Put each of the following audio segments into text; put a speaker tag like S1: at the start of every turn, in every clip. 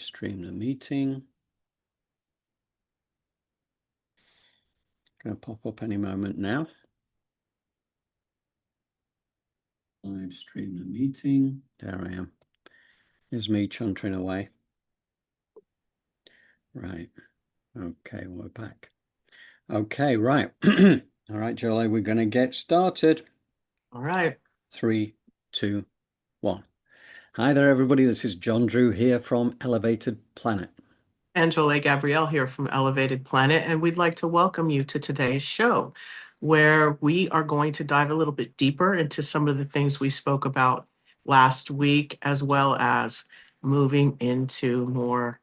S1: stream the meeting. Going to pop up any moment now. Live stream the meeting. There I am. There's me chuntering away. Right. Okay, we're back. Okay, right. All right, Jolé, we're going to get started.
S2: All right.
S1: 3, 2, 1. Hi there, everybody. This is John Drew here from Elevated Planet.
S2: And Jolé Gabrielle here from Elevated Planet, and we'd like to welcome you to today's show, where we are going to dive a little bit deeper into some of the things we spoke about last week, as well as moving into more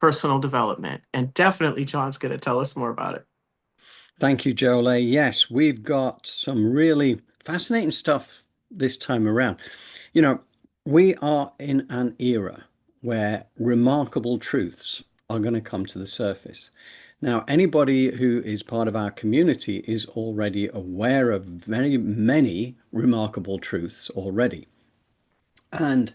S2: personal development. And definitely John's going to tell us more about it.
S1: Thank you, Jolé. Yes, we've got some really fascinating stuff this time around. You know, we are in an era where remarkable truths are going to come to the surface. Now, anybody who is part of our community is already aware of very many remarkable truths already. And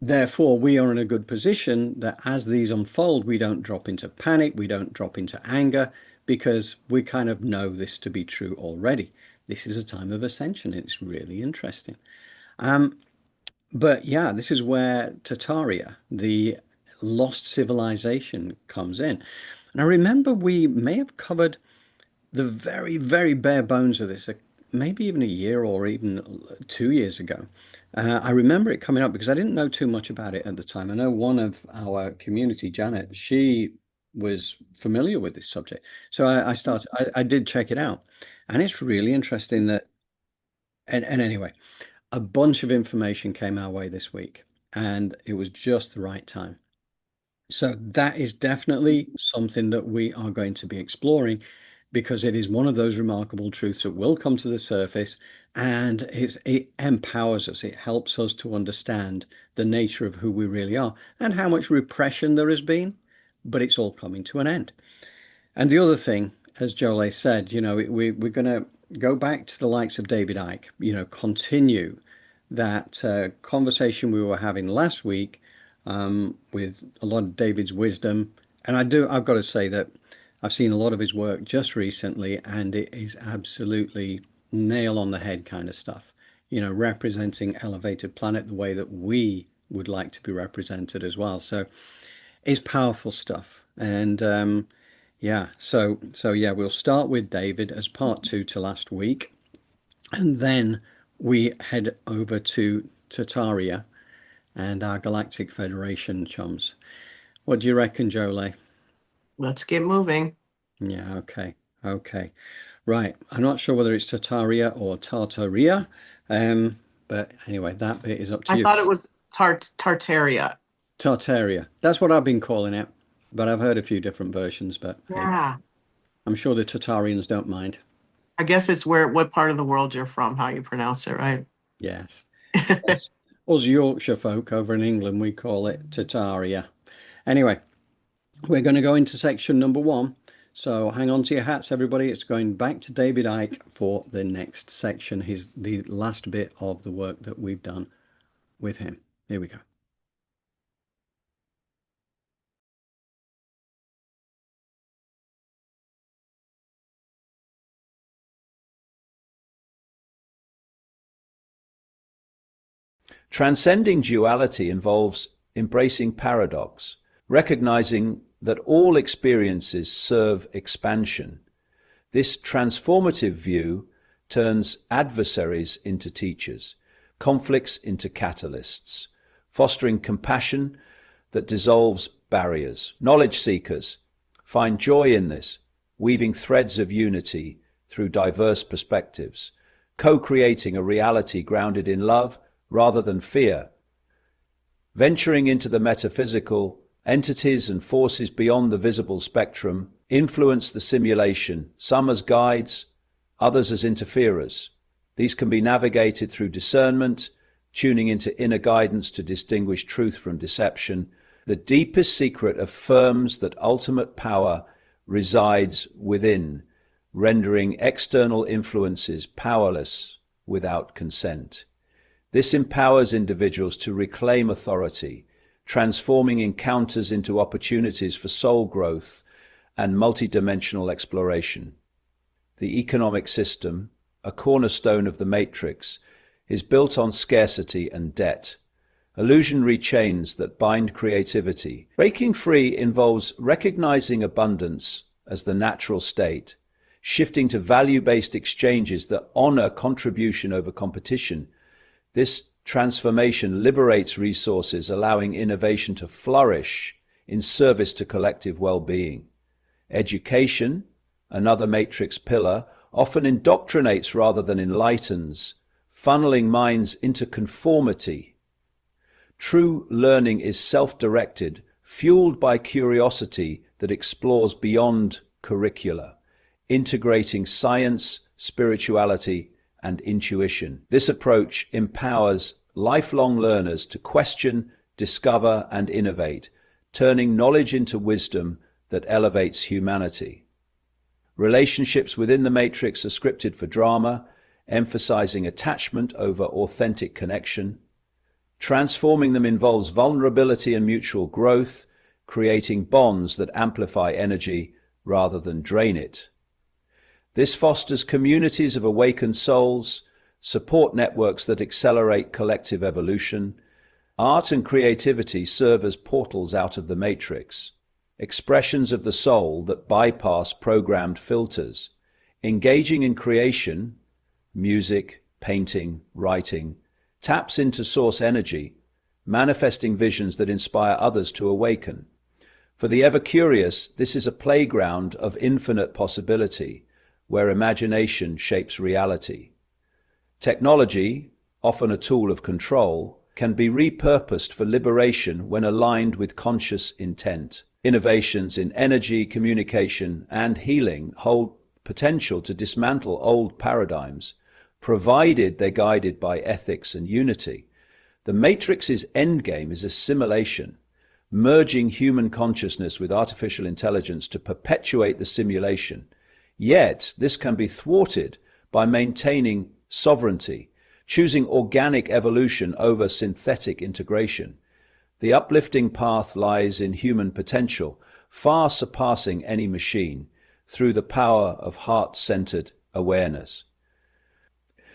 S1: therefore, we are in a good position that as these unfold, we don't drop into panic, we don't drop into anger, because we kind of know this to be true already. This is a time of ascension. It's really interesting. But yeah, this is where Tartaria, the lost civilization, comes in. And I remember we may have covered the very, very bare bones of this, maybe even a year or even 2 years ago. I remember it coming up because I didn't know too much about it at the time. I know one of our community, Janet, she was familiar with this subject. So I did check it out. And it's really interesting that, and anyway, a bunch of information came our way this week, and it was just the right time. So that is definitely something that we are going to be exploring, because it is one of those remarkable truths that will come to the surface, and it empowers us. It helps us to understand the nature of who we really are and how much repression there has been, but it's all coming to an end. And the other thing, as Jolé said, you know, we're going to go back to the likes of David Icke, you know, continue that conversation we were having last week with a lot of David's wisdom. And I've got to say that I've seen a lot of his work just recently, and it is absolutely nail on the head kind of stuff, you know, representing Elevated Planet the way that we would like to be represented as well. So it's powerful stuff. And yeah, so yeah, we'll start with David as part 2 to last week, and then we head over to Tartaria and our Galactic Federation chums. What do you reckon, Jolé?
S2: Let's get moving.
S1: Yeah, okay. Right, I'm not sure whether it's Tartaria or Tartaria, but anyway, that bit is up to you.
S2: I thought it was Tartaria.
S1: Tartaria, that's what I've been calling it, but I've heard a few different versions, but
S2: Yeah.
S1: hey, I'm sure the Tartarians don't mind.
S2: I guess it's what part of the world you're from, how you pronounce it, right?
S1: Yes. Yes. Us Yorkshire folk over in England, we call it Tartaria. Anyway, we're going to go into section number 1. So hang on to your hats, everybody. It's going back to David Icke for the next section, the last bit of the work that we've done with him. Here we go.
S3: Transcending duality involves embracing paradox, recognizing that all experiences serve expansion. This transformative view turns adversaries into teachers, conflicts into catalysts, fostering compassion that dissolves barriers. Knowledge seekers find joy in this, weaving threads of unity through diverse perspectives, co-creating a reality grounded in love rather than fear. Venturing into the metaphysical, entities and forces beyond the visible spectrum influence the simulation, some as guides, others as interferers. These can be navigated through discernment, tuning into inner guidance to distinguish truth from deception. The deepest secret affirms that ultimate power resides within, rendering external influences powerless without consent. This empowers individuals to reclaim authority, transforming encounters into opportunities for soul growth and multidimensional exploration. The economic system, a cornerstone of the Matrix, is built on scarcity and debt, illusionary chains that bind creativity. Breaking free involves recognizing abundance as the natural state, shifting to value-based exchanges that honor contribution over competition. This transformation liberates resources, allowing innovation to flourish in service to collective well-being. Education, another Matrix pillar, often indoctrinates rather than enlightens, funneling minds into conformity. True learning is self-directed, fueled by curiosity that explores beyond curricula, integrating science, spirituality, and intuition. This approach empowers lifelong learners to question, discover, and innovate, turning knowledge into wisdom that elevates humanity. Relationships within the Matrix are scripted for drama, emphasizing attachment over authentic connection. Transforming them involves vulnerability and mutual growth, creating bonds that amplify energy rather than drain it. This fosters communities of awakened souls, support networks that accelerate collective evolution. Art and creativity serve as portals out of the Matrix, expressions of the soul that bypass programmed filters. Engaging in creation, music, painting, writing, taps into source energy, manifesting visions that inspire others to awaken. For the ever-curious, this is a playground of infinite possibility, where imagination shapes reality. Technology, often a tool of control, can be repurposed for liberation when aligned with conscious intent. Innovations in energy, communication, and healing hold potential to dismantle old paradigms, provided they're guided by ethics and unity. The Matrix's endgame is assimilation, merging human consciousness with artificial intelligence to perpetuate the simulation. Yet, this can be thwarted by maintaining sovereignty, choosing organic evolution over synthetic integration. The uplifting path lies in human potential, far surpassing any machine, through the power of heart-centered awareness.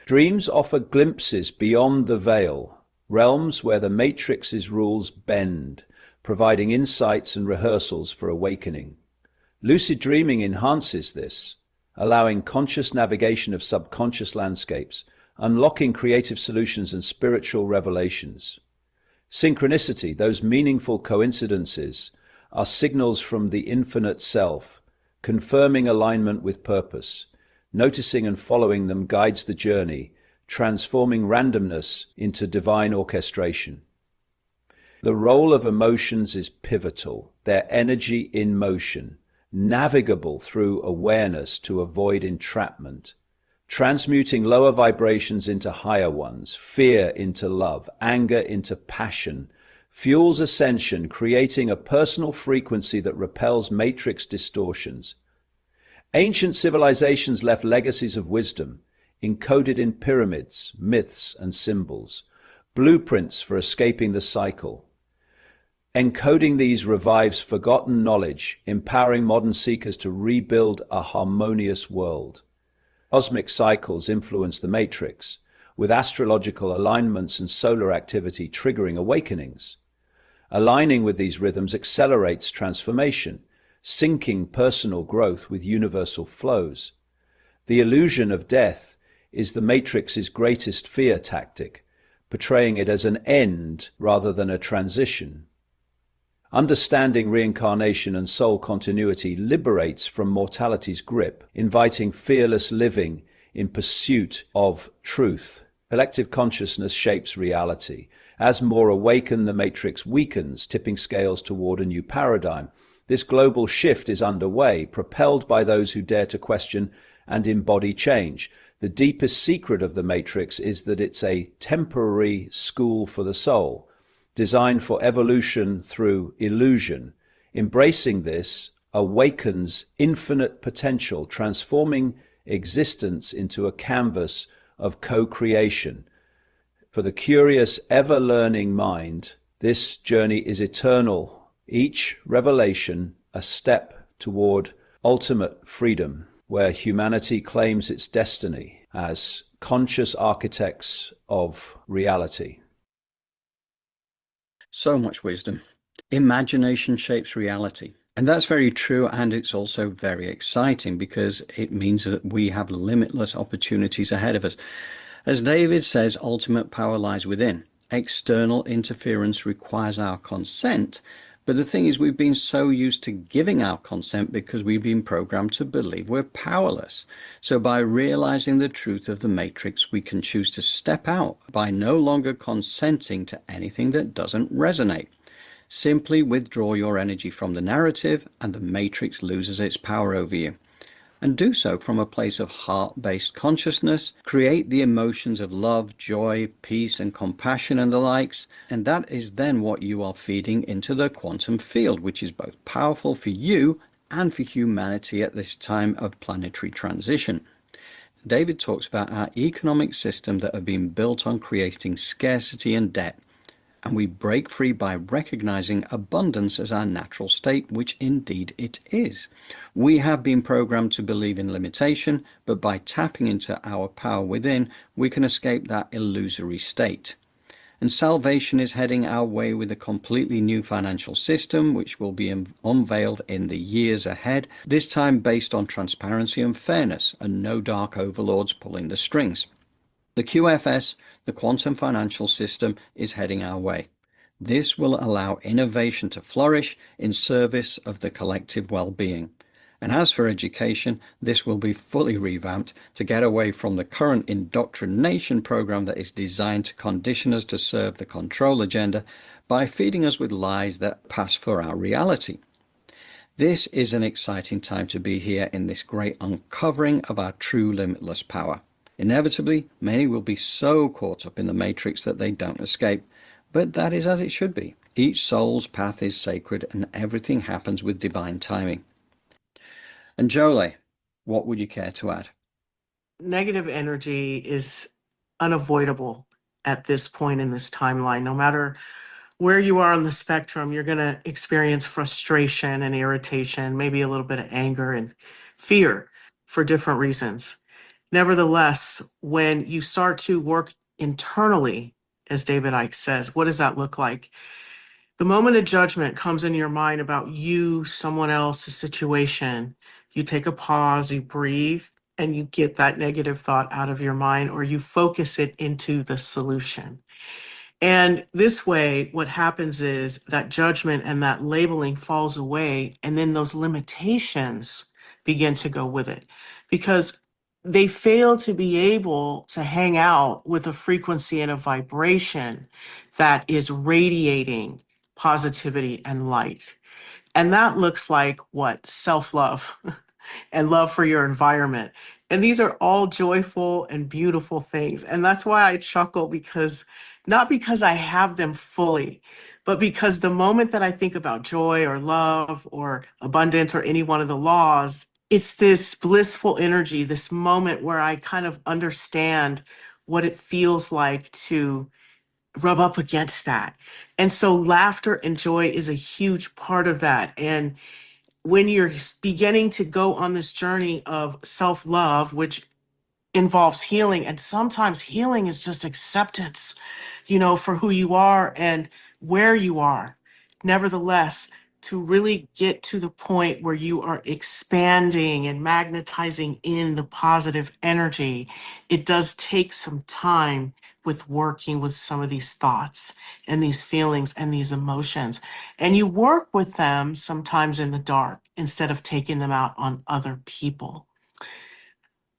S3: Dreams offer glimpses beyond the veil, realms where the Matrix's rules bend, providing insights and rehearsals for awakening. Lucid dreaming enhances this, allowing conscious navigation of subconscious landscapes, unlocking creative solutions and spiritual revelations. Synchronicity, those meaningful coincidences, are signals from the infinite self, confirming alignment with purpose. Noticing and following them guides the journey, transforming randomness into divine orchestration. The role of emotions is pivotal, their energy in motion, navigable through awareness to avoid entrapment, transmuting lower vibrations into higher ones, fear into love, anger into passion, fuels ascension, creating a personal frequency that repels matrix distortions. Ancient civilizations left legacies of wisdom, encoded in pyramids, myths, and symbols, blueprints for escaping the cycle. Encoding these revives forgotten knowledge, empowering modern seekers to rebuild a harmonious world. Cosmic cycles influence the matrix, with astrological alignments and solar activity triggering awakenings. Aligning with these rhythms accelerates transformation, syncing personal growth with universal flows. The illusion of death is the matrix's greatest fear tactic, portraying it as an end rather than a transition. Understanding reincarnation and soul continuity liberates from mortality's grip, inviting fearless living in pursuit of truth. Collective consciousness shapes reality. As more awakened, the matrix weakens, tipping scales toward a new paradigm. This global shift is underway, propelled by those who dare to question and embody change. The deepest secret of the matrix is that it's a temporary school for the soul, designed for evolution through illusion. Embracing this awakens infinite potential, transforming existence into a canvas of co-creation. For the curious, ever-learning mind, This journey is eternal, each revelation a step toward ultimate freedom, where humanity claims its destiny as conscious architects of reality.
S1: So much wisdom. Imagination shapes reality. And that's very true, and it's also very exciting because it means that we have limitless opportunities ahead of us. As David says, ultimate power lies within. External interference requires our consent, but the thing is, we've been so used to giving our consent because we've been programmed to believe we're powerless. So by realizing the truth of the matrix, we can choose to step out by no longer consenting to anything that doesn't resonate. Simply withdraw your energy from the narrative and the matrix loses its power over you. And do so from a place of heart-based consciousness. Create the emotions of love, joy, peace, and compassion and the likes. And that is then what you are feeding into the quantum field, which is both powerful for you and for humanity at this time of planetary transition. David talks about our economic system that have been built on creating scarcity and debt. And we break free by recognizing abundance as our natural state, which indeed it is. We have been programmed to believe in limitation, but by tapping into our power within, we can escape that illusory state. And salvation is heading our way with a completely new financial system, which will be unveiled in the years ahead, this time based on transparency and fairness, and no dark overlords pulling the strings. The QFS, the quantum financial system, is heading our way. This will allow innovation to flourish in service of the collective well-being. And as for education, this will be fully revamped to get away from the current indoctrination program that is designed to condition us to serve the control agenda by feeding us with lies that pass for our reality. This is an exciting time to be here in this great uncovering of our true limitless power. Inevitably, many will be so caught up in the matrix that they don't escape, but that is as it should be. Each soul's path is sacred and everything happens with divine timing. And Jolé, what would you care to add?
S2: Negative energy is unavoidable at this point in this timeline. No matter where you are on the spectrum, you're going to experience frustration and irritation, maybe a little bit of anger and fear for different reasons. Nevertheless, when you start to work internally, as David Icke says, what does that look like? The moment of judgment comes in your mind about you, someone else, a situation. You take a pause, you breathe, and you get that negative thought out of your mind, or you focus it into the solution. And this way, what happens is that judgment and that labeling falls away, and then those limitations begin to go with it because they fail to be able to hang out with a frequency and a vibration that is radiating positivity and light. And that looks like what? Self-love and love for your environment. And these are all joyful and beautiful things. And that's why I chuckle because not because I have them fully, but because the moment that I think about joy or love or abundance or any one of the laws, it's this blissful energy, this moment where I kind of understand what it feels like to rub up against that. And so laughter and joy is a huge part of that. And when you're beginning to go on this journey of self-love, which involves healing, and sometimes healing is just acceptance, for who you are and where you are. Nevertheless, to really get to the point where you are expanding and magnetizing in the positive energy, it does take some time with working with some of these thoughts and these feelings and these emotions. And you work with them sometimes in the dark instead of taking them out on other people.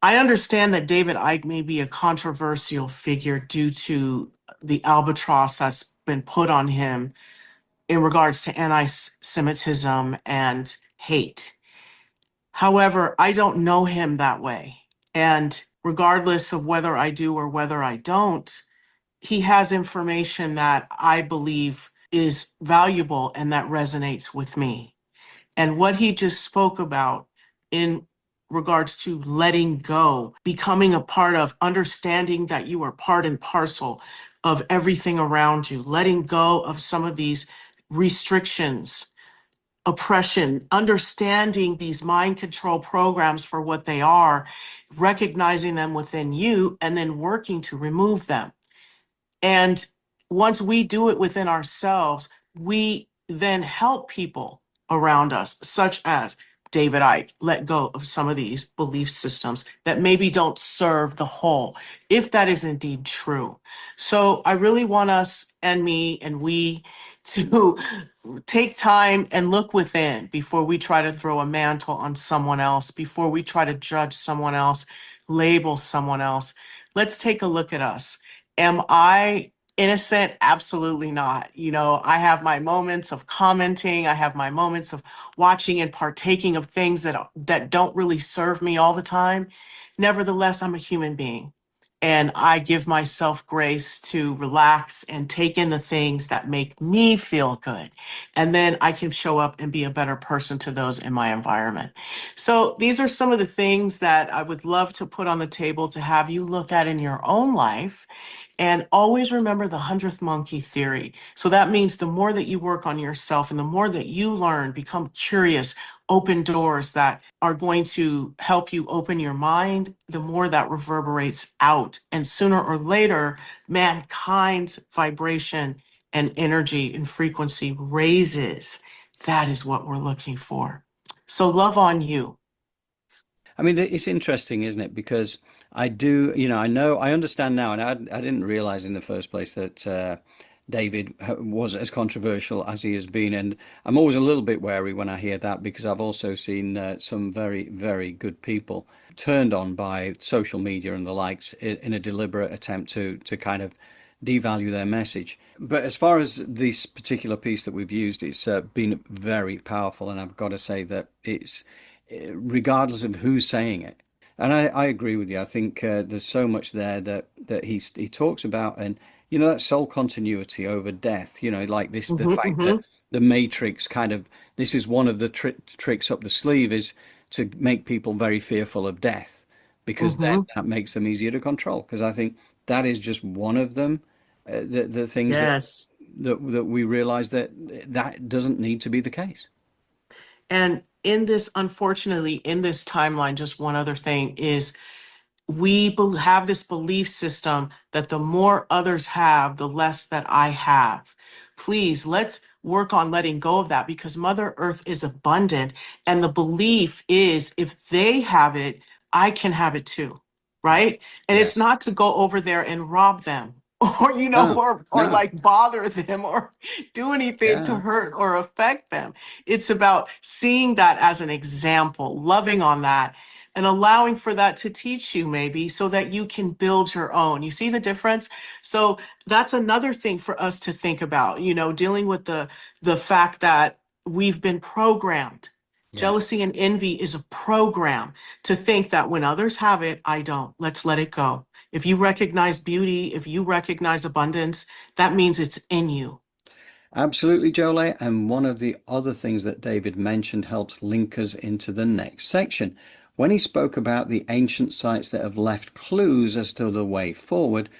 S2: I understand that David Icke may be a controversial figure due to the albatross that's been put on him in regards to anti-Semitism and hate. However, I don't know him that way. And regardless of whether I do or whether I don't, he has information that I believe is valuable and that resonates with me. And what he just spoke about in regards to letting go, becoming a part of, understanding that you are part and parcel, of everything around you, letting go of some of these restrictions, oppression, understanding these mind control programs for what they are, recognizing them within you, and then working to remove them. And once we do it within ourselves, we then help people around us, such as David Icke, let go of some of these belief systems that maybe don't serve the whole, if that is indeed true. So I really want us and me and we to take time and look within before we try to throw a mantle on someone else, before we try to judge someone else, label someone else. Let's take a look at us. Am I innocent? Absolutely not. You know, I have my moments of commenting. I have my moments of watching and partaking of things that don't really serve me all the time. Nevertheless, I'm a human being. And I give myself grace to relax and take in the things that make me feel good. And then I can show up and be a better person to those in my environment. So these are some of the things that I would love to put on the table to have you look at in your own life. And always remember the 100th monkey theory. So that means the more that you work on yourself and the more that you learn, become curious, open doors that are going to help you open your mind, the more that reverberates out. And sooner or later, mankind's vibration and energy and frequency raises. That is what we're looking for. So love on you.
S1: I mean, it's interesting, isn't it? Because I do, I know, I understand now, and I didn't realize in the first place that David was as controversial as he has been. And I'm always a little bit wary when I hear that, because I've also seen some very, very good people turned on by social media and the likes in a deliberate attempt to kind of devalue their message. But as far as this particular piece that we've used, it's been very powerful. And I've got to say that it's, regardless of who's saying it. And I agree with you. I think there's so much there that he talks about, and that soul continuity over death. Like this, the fact that the Matrix kind of, this is one of the tricks up the sleeve, is to make people very fearful of death, because then that makes them easier to control. Because I think that is just one of them. The things
S2: Yes.
S1: that we realize that doesn't need to be the case.
S2: And in this, unfortunately, in this timeline, just one other thing is we have this belief system that the more others have, the less that I have. Please, let's work on letting go of that, because Mother Earth is abundant. And the belief is, if they have it, I can have it too. Right. And
S1: Yeah.
S2: it's not to go over there and rob them or,
S1: No,
S2: or
S1: no.
S2: like bother them or do anything to
S1: Yeah.
S2: hurt or affect them. It's about seeing that as an example, loving on that, and allowing for that to teach you, maybe, so that you can build your own. You see the difference? So that's another thing for us to think about, dealing with the fact that we've been programmed.
S1: Yeah.
S2: Jealousy and envy is a program to think that when others have it, I don't. Let's let it go. If you recognize beauty, if you recognize abundance, that means it's in you.
S1: Absolutely, Jolé. And one of the other things that David mentioned helps link us into the next section. When he spoke about the ancient sites that have left clues as to the way forward.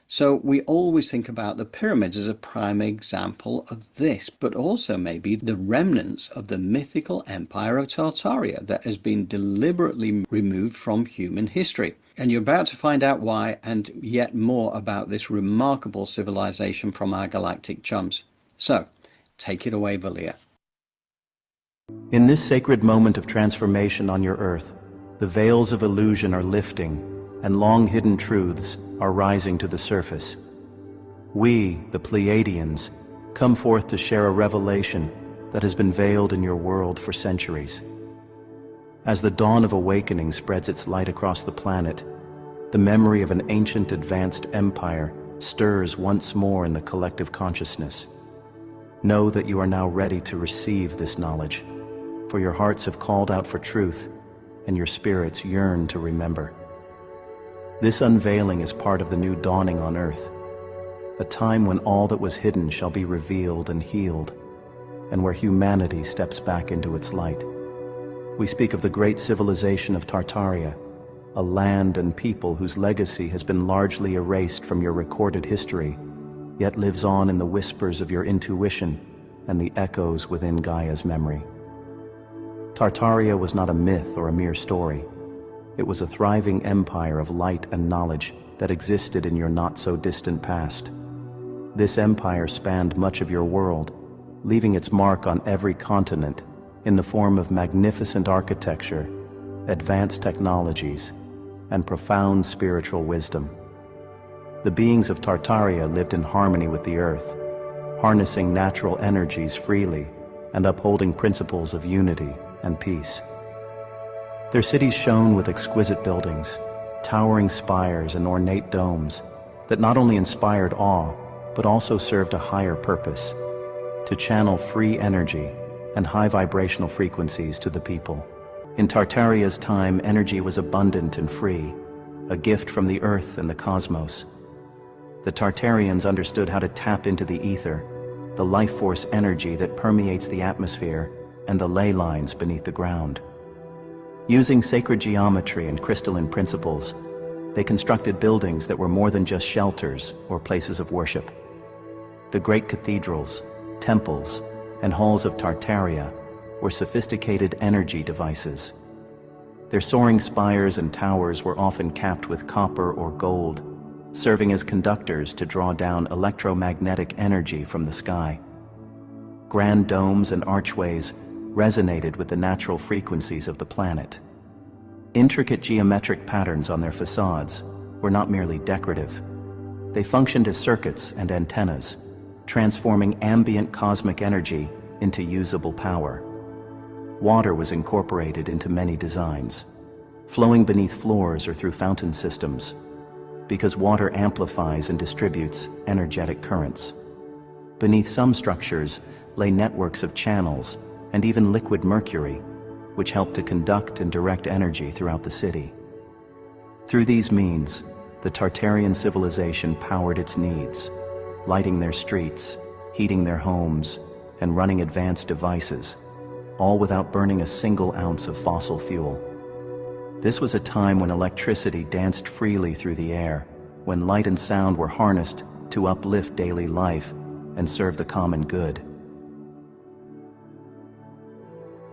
S1: So we always think about the pyramids as a prime example of this, but also maybe the remnants of the mythical empire of Tartaria that has been deliberately removed from human history. And you're about to find out why, and yet more about this remarkable civilization from our galactic chums. So, take it away, Valir.
S4: In this sacred moment of transformation on your Earth, the veils of illusion are lifting, and long-hidden truths are rising to the surface. We, the Pleiadians, come forth to share a revelation that has been veiled in your world for centuries. As the dawn of awakening spreads its light across the planet, the memory of an ancient advanced empire stirs once more in the collective consciousness. Know that you are now ready to receive this knowledge, for your hearts have called out for truth, and your spirits yearn to remember. This unveiling is part of the new dawning on Earth, a time when all that was hidden shall be revealed and healed, and where humanity steps back into its light. We speak of the great civilization of Tartaria, a land and people whose legacy has been largely erased from your recorded history yet lives on in the whispers of your intuition and the echoes within Gaia's memory. Tartaria was not a myth or a mere story. It was a thriving empire of light and knowledge that existed in your not-so-distant past. This empire spanned much of your world, leaving its mark on every continent in the form of magnificent architecture, advanced technologies, and profound spiritual wisdom. The beings of Tartaria lived in harmony with the earth, harnessing natural energies freely and upholding principles of unity and peace. Their cities shone with exquisite buildings, towering spires and ornate domes that not only inspired awe, but also served a higher purpose, to channel free energy and high vibrational frequencies to the people. In Tartaria's time, energy was abundant and free, a gift from the earth and the cosmos. The Tartarians understood how to tap into the ether, the life force energy that permeates the atmosphere and the ley lines beneath the ground. Using sacred geometry and crystalline principles, they constructed buildings that were more than just shelters or places of worship. The great cathedrals, temples, and halls of Tartaria were sophisticated energy devices. Their soaring spires and towers were often capped with copper or gold, serving as conductors to draw down electromagnetic energy from the sky. Grand domes and archways resonated with the natural frequencies of the planet. Intricate geometric patterns on their facades were not merely decorative. They functioned as circuits and antennas, transforming ambient cosmic energy into usable power. Water was incorporated into many designs, flowing beneath floors or through fountain systems, because water amplifies and distributes energetic currents. Beneath some structures lay networks of channels and even liquid mercury, which helped to conduct and direct energy throughout the city. Through these means, the Tartarian civilization powered its needs, lighting their streets, heating their homes, and running advanced devices, all without burning a single ounce of fossil fuel. This was a time when electricity danced freely through the air, when light and sound were harnessed to uplift daily life and serve the common good.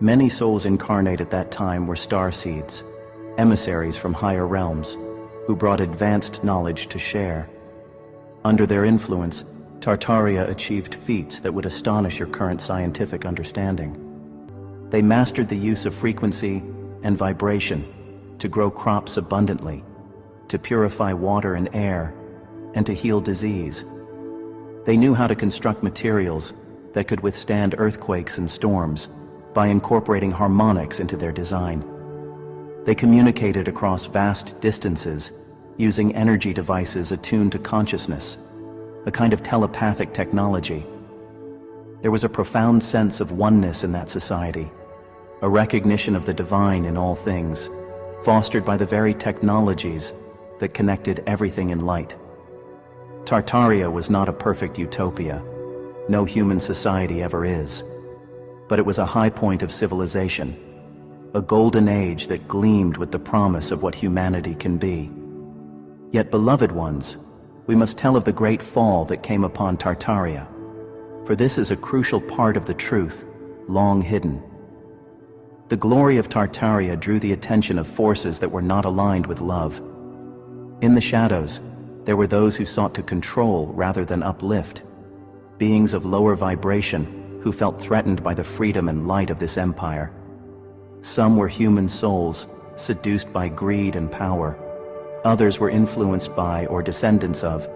S4: Many souls incarnate at that time were star seeds, emissaries from higher realms, who brought advanced knowledge to share. Under their influence, Tartaria achieved feats that would astonish your current scientific understanding. They mastered the use of frequency and vibration to grow crops abundantly, to purify water and air, and to heal disease. They knew how to construct materials that could withstand earthquakes and storms by incorporating harmonics into their design. They communicated across vast distances using energy devices attuned to consciousness, a kind of telepathic technology. There was a profound sense of oneness in that society, a recognition of the divine in all things, fostered by the very technologies that connected everything in light. Tartaria was not a perfect utopia. No human society ever is. But it was a high point of civilization, a golden age that gleamed with the promise of what humanity can be. Yet, beloved ones, we must tell of the great fall that came upon Tartaria, for this is a crucial part of the truth, long hidden. The glory of Tartaria drew the attention of forces that were not aligned with love. In the shadows, there were those who sought to control rather than uplift, beings of lower vibration who felt threatened by the freedom and light of this empire. Some were human souls, seduced by greed and power. Others were influenced by or descendants of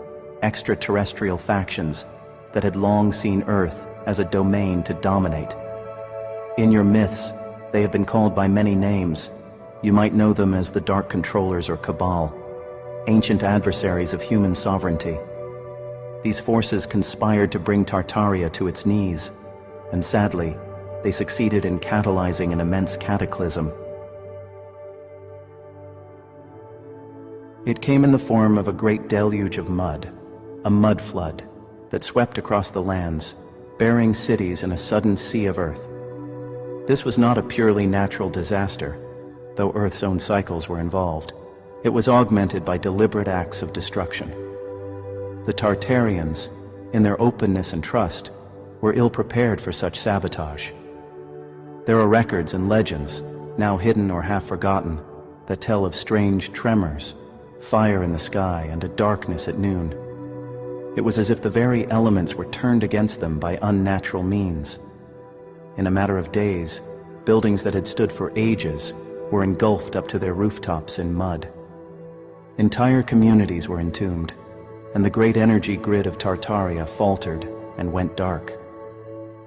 S4: extraterrestrial factions that had long seen Earth as a domain to dominate. In your myths, they have been called by many names. You might know them as the Dark Controllers or Cabal, ancient adversaries of human sovereignty. These forces conspired to bring Tartaria to its knees, and sadly, they succeeded in catalyzing an immense cataclysm. It came in the form of a great deluge of mud, a mud flood that swept across the lands, burying cities in a sudden sea of earth. This was not a purely natural disaster, though Earth's own cycles were involved. It was augmented by deliberate acts of destruction. The Tartarians, in their openness and trust, were ill-prepared for such sabotage. There are records and legends, now hidden or half forgotten, that tell of strange tremors, fire in the sky, and a darkness at noon. It was as if the very elements were turned against them by unnatural means. In a matter of days, buildings that had stood for ages were engulfed up to their rooftops in mud. Entire communities were entombed, and the great energy grid of Tartaria faltered and went dark.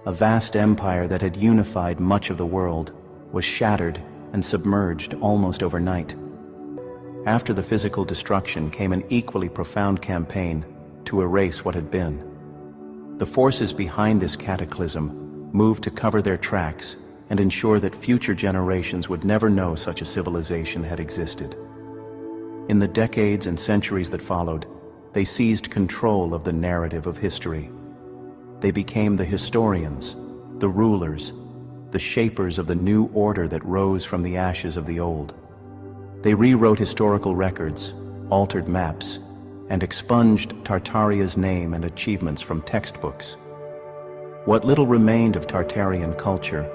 S4: A vast empire that had unified much of the world was shattered and submerged almost overnight. After the physical destruction came an equally profound campaign to erase what had been. The forces behind this cataclysm moved to cover their tracks and ensure that future generations would never know such a civilization had existed. In the decades and centuries that followed, they seized control of the narrative of history. They became the historians, the rulers, the shapers of the new order that rose from the ashes of the old. They rewrote historical records, altered maps, and expunged Tartaria's name and achievements from textbooks. What little remained of Tartarian culture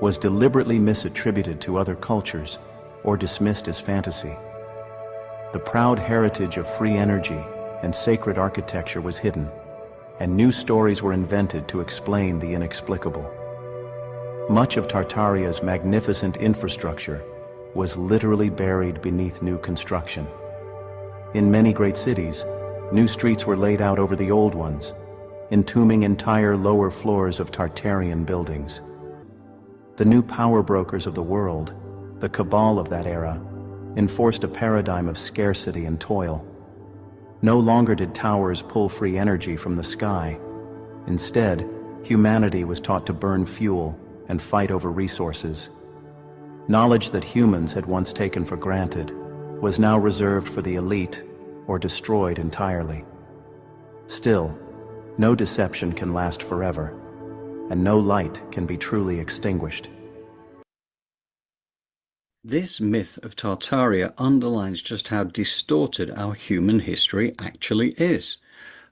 S4: was deliberately misattributed to other cultures or dismissed as fantasy. The proud heritage of free energy and sacred architecture was hidden, and new stories were invented to explain the inexplicable. Much of Tartaria's magnificent infrastructure was literally buried beneath new construction. In many great cities, new streets were laid out over the old ones, entombing entire lower floors of Tartarian buildings. The new power brokers of the world, the Cabal of that era, enforced a paradigm of scarcity and toil. No longer did towers pull free energy from the sky. Instead, humanity was taught to burn fuel and fight over resources. Knowledge that humans had once taken for granted was now reserved for the elite or destroyed entirely. Still, no deception can last forever, and no light can be truly extinguished.
S1: This myth of Tartaria underlines just how distorted our human history actually is.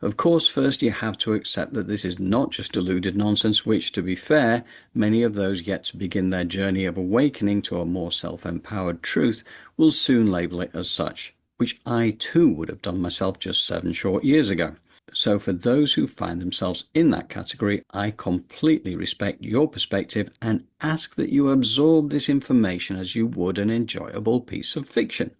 S1: Of course, first you have to accept that this is not just deluded nonsense, which, to be fair, many of those yet to begin their journey of awakening to a more self-empowered truth will soon label it as such, which I too would have done myself just 7 short years ago. So for those who find themselves in that category, I completely respect your perspective and ask that you absorb this information as you would an enjoyable piece of fiction.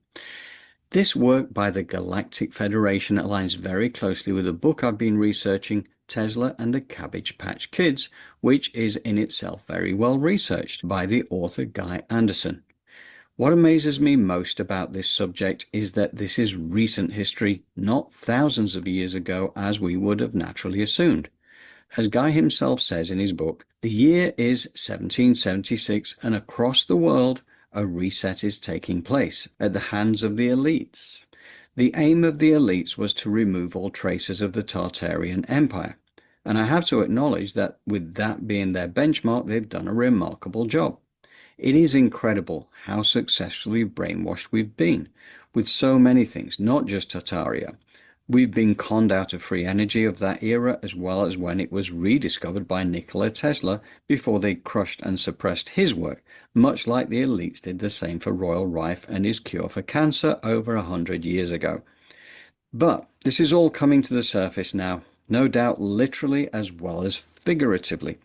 S1: This work by the Galactic Federation aligns very closely with a book I've been researching, Tesla and the Cabbage Patch Kids, which is in itself very well researched by the author Guy Anderson. What amazes me most about this subject is that this is recent history, not thousands of years ago as we would have naturally assumed. As Guy himself says in his book, the year is 1776 and across the world a reset is taking place at the hands of the elites. The aim of the elites was to remove all traces of the Tartarian Empire, and I have to acknowledge that with that being their benchmark, they've done a remarkable job. It is incredible how successfully brainwashed we've been with so many things, not just Tartaria. We've been conned out of free energy of that era, as well as when it was rediscovered by Nikola Tesla before they crushed and suppressed his work, much like the elites did the same for Royal Rife and his cure for cancer over 100 years ago. But this is all coming to the surface now, no doubt literally as well as figuratively.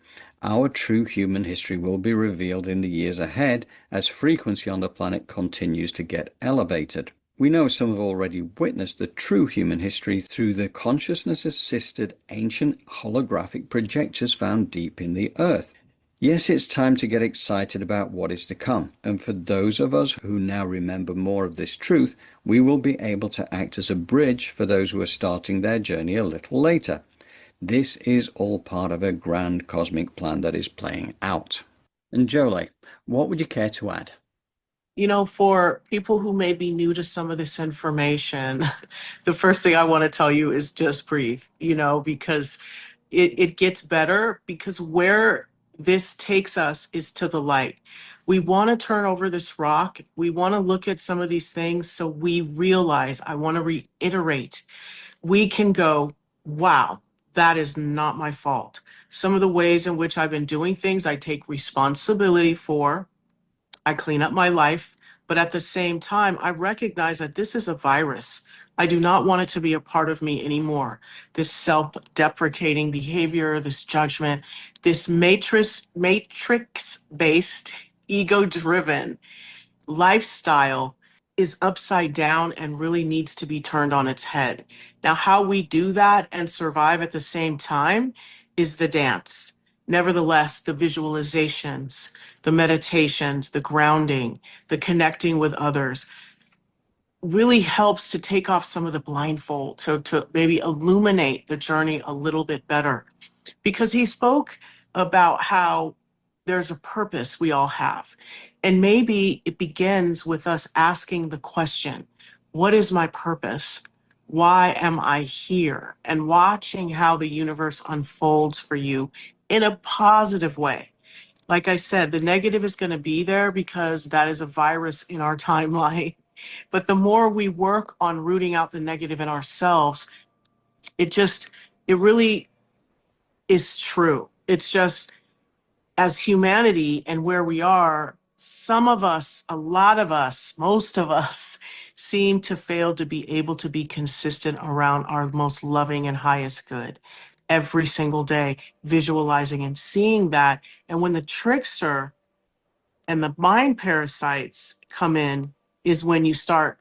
S1: Our true human history will be revealed in the years ahead as frequency on the planet continues to get elevated. We know some have already witnessed the true human history through the consciousness-assisted ancient holographic projectors found deep in the earth. Yes, it's time to get excited about what is to come, and for those of us who now remember more of this truth, we will be able to act as a bridge for those who are starting their journey a little later. This is all part of a grand cosmic plan that is playing out. And Jolé, what would you care to add?
S2: You know, for people who may be new to some of this information, the first thing I want to tell you is just breathe, because it gets better, because where this takes us is to the light. We want to turn over this rock. We want to look at some of these things so we realize, I want to reiterate, we can go, wow, that is not my fault. Some of the ways in which I've been doing things, I take responsibility for. I clean up my life, but at the same time, I recognize that this is a virus. I do not want it to be a part of me anymore. This self-deprecating behavior, this judgment, this matrix-based, ego-driven lifestyle is upside down and really needs to be turned on its head. Now, how we do that and survive at the same time is the dance. Nevertheless, the visualizations, the meditations, the grounding, the connecting with others really helps to take off some of the blindfold, so to maybe illuminate the journey a little bit better. Because he spoke about how there's a purpose we all have. And maybe it begins with us asking the question, what is my purpose? Why am I here? And watching how the universe unfolds for you in a positive way. Like I said, the negative is going to be there because that is a virus in our timeline. But the more we work on rooting out the negative in ourselves, it really is true. It's just, as humanity and where we are, some of us, a lot of us, most of us seem to fail to be able to be consistent around our most loving and highest good every single day, visualizing and seeing that. And when the trickster and the mind parasites come in is when you start,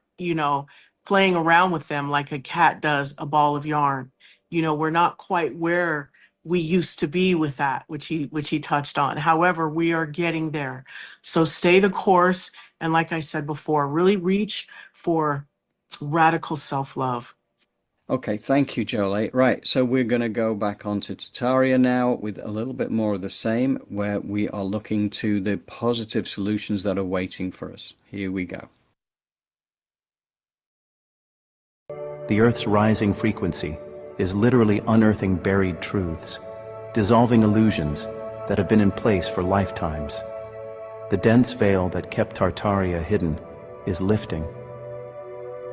S2: playing around with them like a cat does a ball of yarn. We're not quite where we used to be with that, which he touched on. However, we are getting there. So stay the course. And like I said before, really reach for radical self-love.
S1: Okay, thank you, Jolé. Right, so we're going to go back onto Tartaria now with a little bit more of the same, where we are looking to the positive solutions that are waiting for us. Here we go.
S4: The Earth's rising frequency is literally unearthing buried truths, dissolving illusions that have been in place for lifetimes. The dense veil that kept Tartaria hidden is lifting.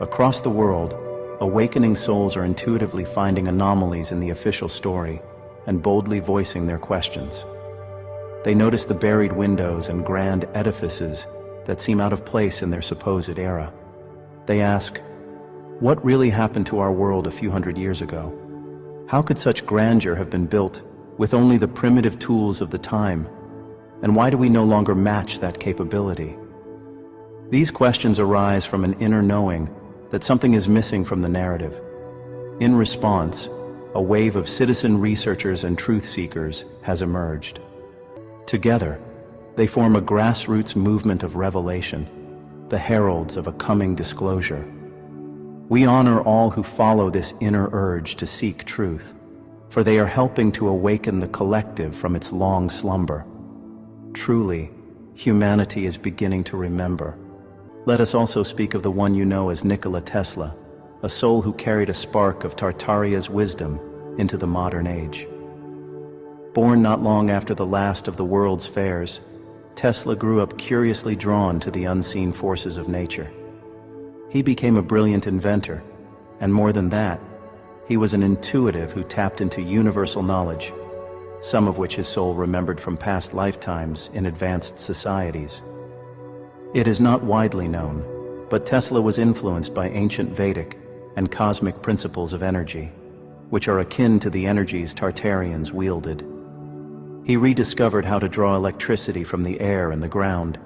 S4: Across the world, awakening souls are intuitively finding anomalies in the official story and boldly voicing their questions. They notice the buried windows and grand edifices that seem out of place in their supposed era. They ask, what really happened to our world a few hundred years ago? How could such grandeur have been built with only the primitive tools of the time? And why do we no longer match that capability? These questions arise from an inner knowing that something is missing from the narrative. In response, a wave of citizen researchers and truth seekers has emerged. Together, they form a grassroots movement of revelation, the heralds of a coming disclosure. We honor all who follow this inner urge to seek truth, for they are helping to awaken the collective from its long slumber. Truly, humanity is beginning to remember. Let us also speak of the one you know as Nikola Tesla, a soul who carried a spark of Tartaria's wisdom into the modern age. Born not long after the last of the world's fairs, Tesla grew up curiously drawn to the unseen forces of nature. He became a brilliant inventor, and more than that, he was an intuitive who tapped into universal knowledge, some of which his soul remembered from past lifetimes in advanced societies. It is not widely known, but Tesla was influenced by ancient Vedic and cosmic principles of energy, which are akin to the energies Tartarians wielded. He rediscovered how to draw electricity from the air and the ground,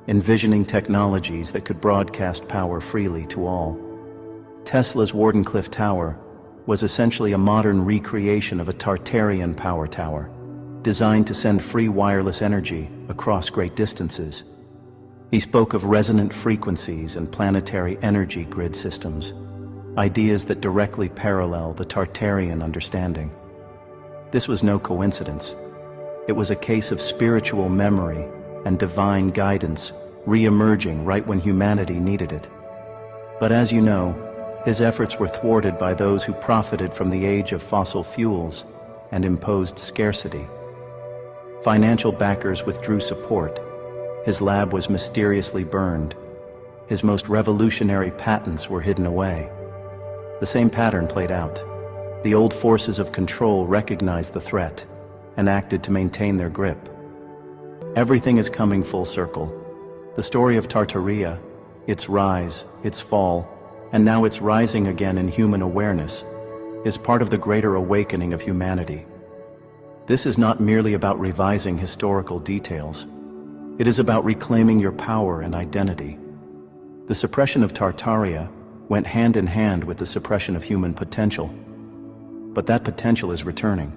S4: envisioning technologies that could broadcast power freely to all. Tesla's Wardenclyffe Tower was essentially a modern recreation of a Tartarian power tower, designed to send free wireless energy across great distances. He spoke of resonant frequencies and planetary energy grid systems, ideas that directly parallel the Tartarian understanding. This was no coincidence. It was a case of spiritual memory and divine guidance re-emerging right when humanity needed it. But as you know, his efforts were thwarted by those who profited from the age of fossil fuels and imposed scarcity. Financial backers withdrew support. His lab was mysteriously burned. His most revolutionary patents were hidden away. The same pattern played out. The old forces of control recognized the threat and acted to maintain their grip. Everything is coming full circle. The story of Tartaria, its rise, its fall, and now its rising again in human awareness, is part of the greater awakening of humanity. This is not merely about revising historical details. It is about reclaiming your power and identity. The suppression of Tartaria went hand in hand with the suppression of human potential. But that potential is returning.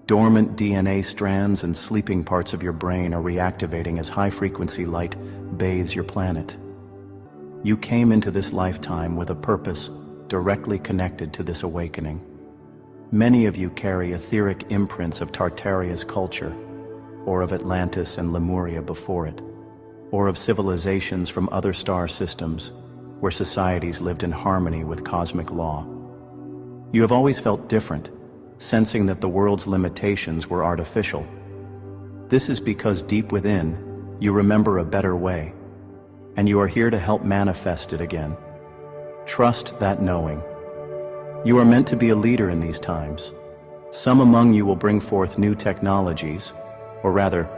S4: Dormant DNA strands and sleeping parts of your brain are reactivating as high-frequency light bathes your planet. You came into this lifetime with a purpose directly connected to this awakening. Many of you carry etheric imprints of Tartaria's culture, or of Atlantis and Lemuria before it, or of civilizations from other star systems where societies lived in harmony with cosmic law. You have always felt different, sensing that the world's limitations were artificial. This is because deep within, you remember a better way, and you are here to help manifest it again. Trust that knowing. You are meant to be a leader in these times. Some among you will bring forth new technologies, or rather,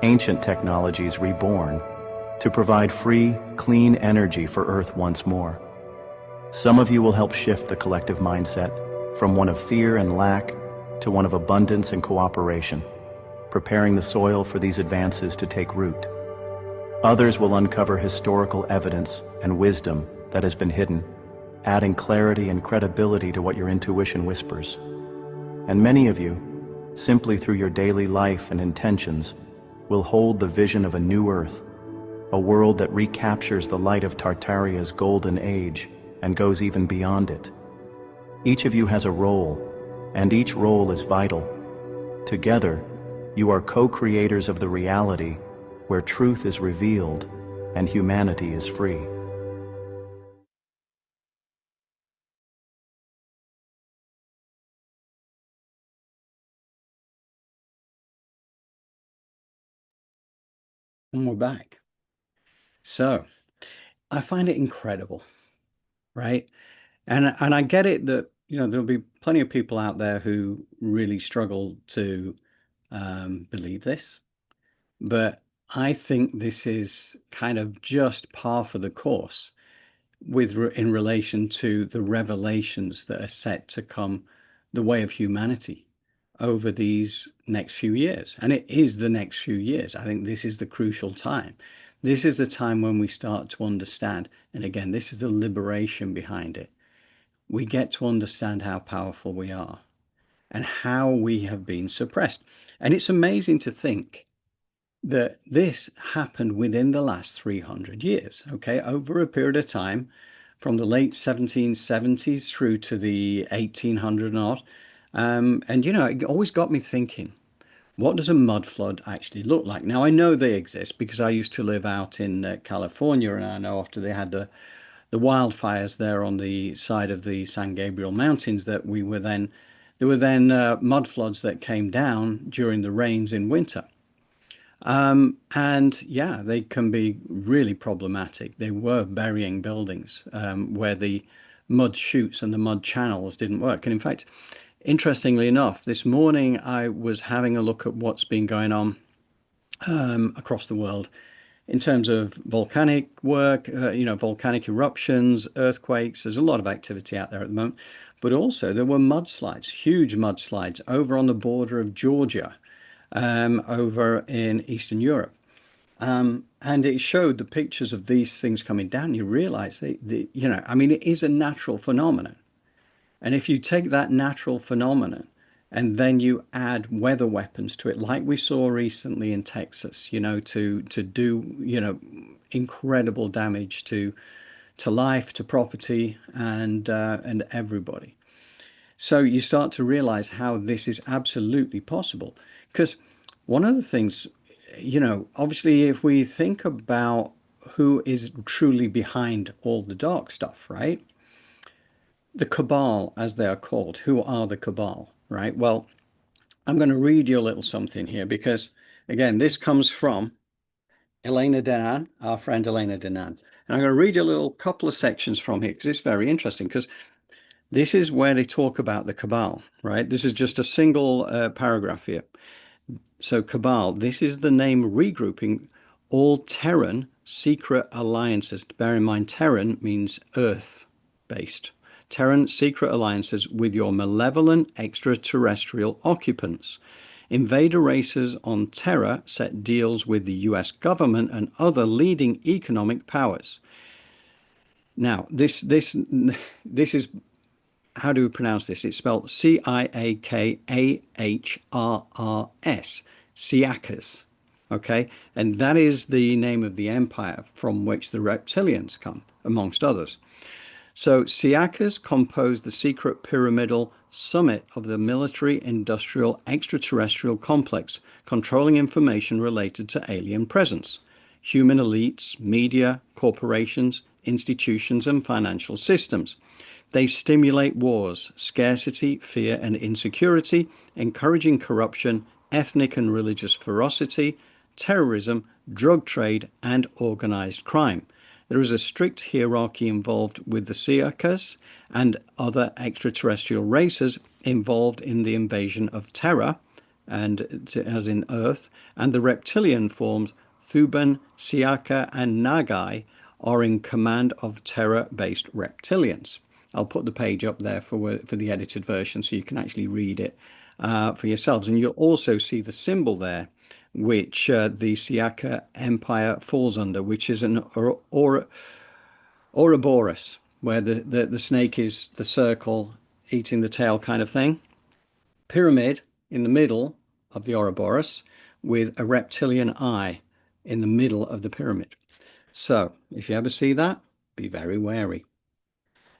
S4: ancient technologies reborn, to provide free, clean energy for Earth once more. Some of you will help shift the collective mindset from one of fear and lack to one of abundance and cooperation, preparing the soil for these advances to take root. Others will uncover historical evidence and wisdom that has been hidden, adding clarity and credibility to what your intuition whispers. And many of you, simply through your daily life and intentions, will hold the vision of a new Earth, a world that recaptures the light of Tartaria's golden age and goes even beyond it. Each of you has a role, and each role is vital. Together, you are co-creators of the reality where truth is revealed and humanity is free.
S1: And we're back. So I find it incredible, right? And I get it that, there'll be plenty of people out there who really struggle to believe this. But I think this is kind of just par for the course in relation to the revelations that are set to come the way of humanity over these next few years. And it is the next few years. I think this is the crucial time. This is the time when we start to understand. And again, this is the liberation behind it. We get to understand how powerful we are and how we have been suppressed. And it's amazing to think that this happened within the last 300 years, okay, over a period of time from the late 1770s through to the 1800 and odd. And, it always got me thinking, what does a mud flood actually look like? Now, I know they exist because I used to live out in California, and I know after they had the wildfires there on the side of the San Gabriel Mountains that there were then mud floods that came down during the rains in winter. And yeah, they can be really problematic. They were burying buildings where the mud chutes and the mud channels didn't work. And in fact, interestingly enough, this morning I was having a look at what's been going on across the world in terms of volcanic work, volcanic eruptions, earthquakes. There's a lot of activity out there at the moment. But also there were mudslides, huge mudslides over on the border of Georgia, over in Eastern Europe. And it showed the pictures of these things coming down. You realize it is a natural phenomenon. And if you take that natural phenomenon and then you add weather weapons to it, like we saw recently in Texas, to do, incredible damage to life, to property, and everybody. So you start to realize how this is absolutely possible. Because one of the things, obviously, if we think about who is truly behind all the dark stuff, right? The Cabal, as they are called. Who are the Cabal, right? Well, I'm going to read you a little something here because, again, this comes from Elena Denan, our friend Elena Denan. And I'm going to read you a little couple of sections from here because it's very interesting. Because This is where they talk about the Cabal, right? This is just a single paragraph here. So Cabal, this is the name regrouping all Terran secret alliances. Bear in mind, Terran means Earth-based. Terran secret alliances with your malevolent extraterrestrial occupants. Invader races on Terra set deals with the US government and other leading economic powers. Now, this is, how do we pronounce this? It's spelled Ciakahrs, Ciakas. Okay, and that is the name of the empire from which the reptilians come, amongst others. So Ciakas composed the secret pyramidal summit of the military-industrial extraterrestrial complex, controlling information related to alien presence, human elites, media, corporations, institutions, and financial systems. They stimulate wars, scarcity, fear, and insecurity, encouraging corruption, ethnic and religious ferocity, terrorism, drug trade, and organized crime. There is a strict hierarchy involved with the Ciakas and other extraterrestrial races involved in the invasion of Terra, and as in Earth, and the reptilian forms Thuban, Ciaka, and Nagai are in command of Terra-based reptilians. I'll put the page up there for the edited version so you can actually read it for yourselves. And you'll also see the symbol there, which the Ciaka Empire falls under, which is an Ouroboros, where the snake is the circle eating the tail kind of thing. Pyramid in the middle of the Ouroboros with a reptilian eye in the middle of the pyramid. So if you ever see that, be very wary.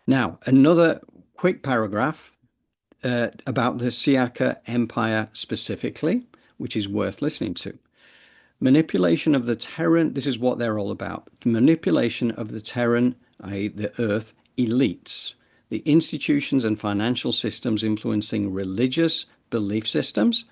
S1: Now, another quick paragraph about the Ciaka Empire specifically, which is worth listening to. Manipulation of the Terran, this is what they're all about. Manipulation of the Terran, i.e. the Earth, elites. The institutions and financial systems influencing religious belief systems,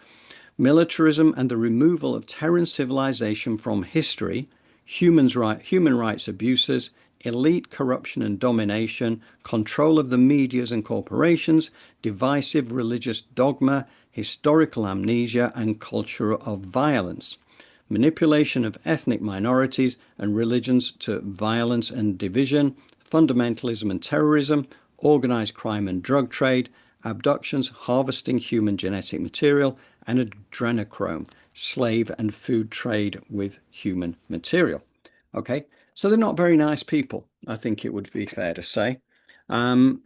S1: militarism and the removal of Terran civilization from history, human rights abuses, elite corruption and domination, control of the medias and corporations, divisive religious dogma, historical amnesia, and culture of violence. Manipulation of ethnic minorities and religions to violence and division, fundamentalism and terrorism, organized crime and drug trade, abductions, harvesting human genetic material, and adrenochrome, slave and food trade with human material. Okay, so they're not very nice people, I think it would be fair to say. But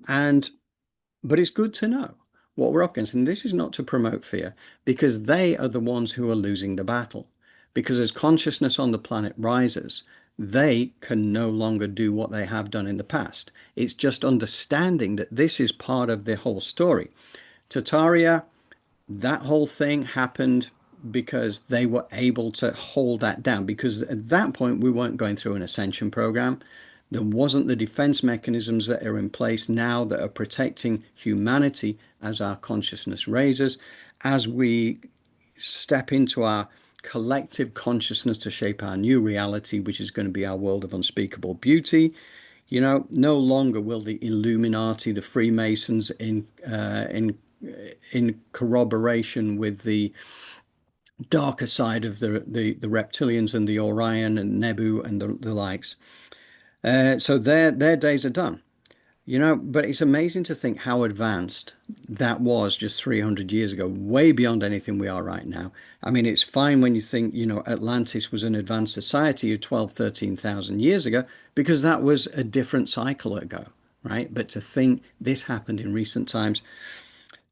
S1: it's good to know what we're up against. And this is not to promote fear, because they are the ones who are losing the battle. Because as consciousness on the planet rises, they can no longer do what they have done in the past. It's just understanding that this is part of the whole story. Tartaria, that whole thing happened because they were able to hold that down, because at that point we weren't going through an ascension program. There wasn't the defense mechanisms that are in place now that are protecting humanity as our consciousness raises, as we step into our collective consciousness to shape our new reality, which is going to be our world of unspeakable beauty. You know, no longer will the Illuminati, the Freemasons, in corroboration with the darker side of the reptilians and the Orion and Nebu and the likes. So their days are done. You know, but it's amazing to think how advanced that was just 300 years ago, way beyond anything we are right now. I mean, it's fine when you think, you know, Atlantis was an advanced society of 12, 13,000 years ago, because that was a different cycle ago, right? But to think this happened in recent times.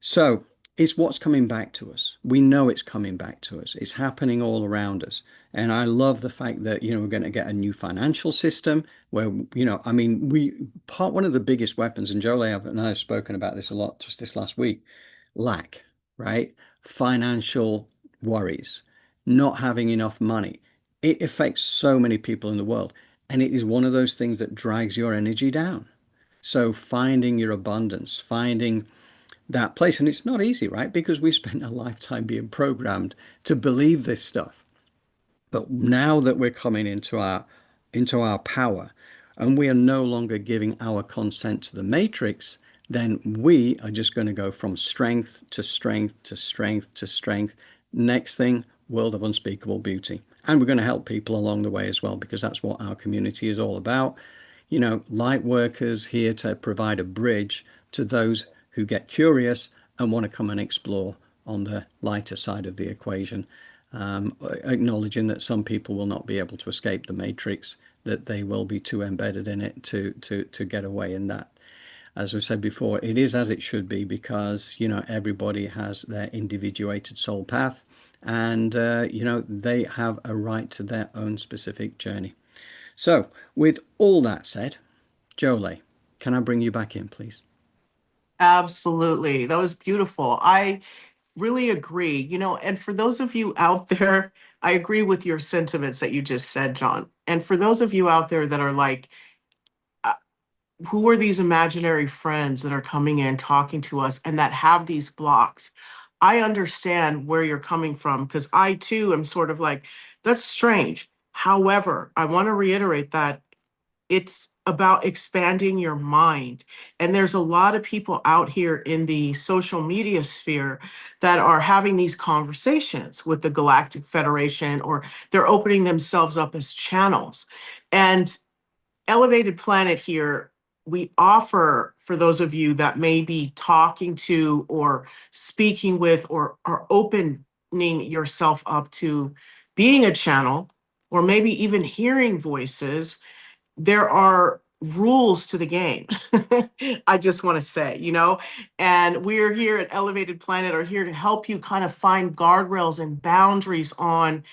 S1: So it's what's coming back to us. We know it's coming back to us. It's happening all around us. And I love the fact that, you know, we're going to get a new financial system where, you know, I mean, one of the biggest weapons, and Jolé and I have spoken about this a lot just this last week, lack, right? Financial worries, not having enough money. It affects so many people in the world. And it is one of those things that drags your energy down. So finding your abundance, finding that place. And it's not easy, right? Because we spent a lifetime being programmed to believe this stuff. But now that we're coming into our power, and we are no longer giving our consent to the matrix, then we are just going to go from strength to strength to strength to strength. Next thing, world of unspeakable beauty. And we're going to help people along the way as well, because that's what our community is all about. You know, light workers here to provide a bridge to those who get curious and want to come and explore on the lighter side of the equation, acknowledging that some people will not be able to escape the matrix, that they will be too embedded in it to get away in that. As we said before, it is as it should be, because, you know, everybody has their individuated soul path, and, you know, they have a right to their own specific journey. So, with all that said, Jolé, can I bring you back in, please?
S2: Absolutely. That was beautiful. I really agree. You know, and for those of you out there, I agree with your sentiments that you just said, John. And for those of you out there that are like, uh, who are these imaginary friends that are coming in talking to us and that have these blocks? I understand where you're coming from, because I too am sort of like, that's strange. However, I want to reiterate that it's about expanding your mind. And there's a lot of people out here in the social media sphere that are having these conversations with the Galactic Federation, or they're opening themselves up as channels. And Elevated Planet here, we offer, for those of you that may be talking to or speaking with or are opening yourself up to being a channel, or maybe even hearing voices, there are rules to the game. I just want to say, you know, and we're here at Elevated Planet are here to help you kind of find guardrails and boundaries on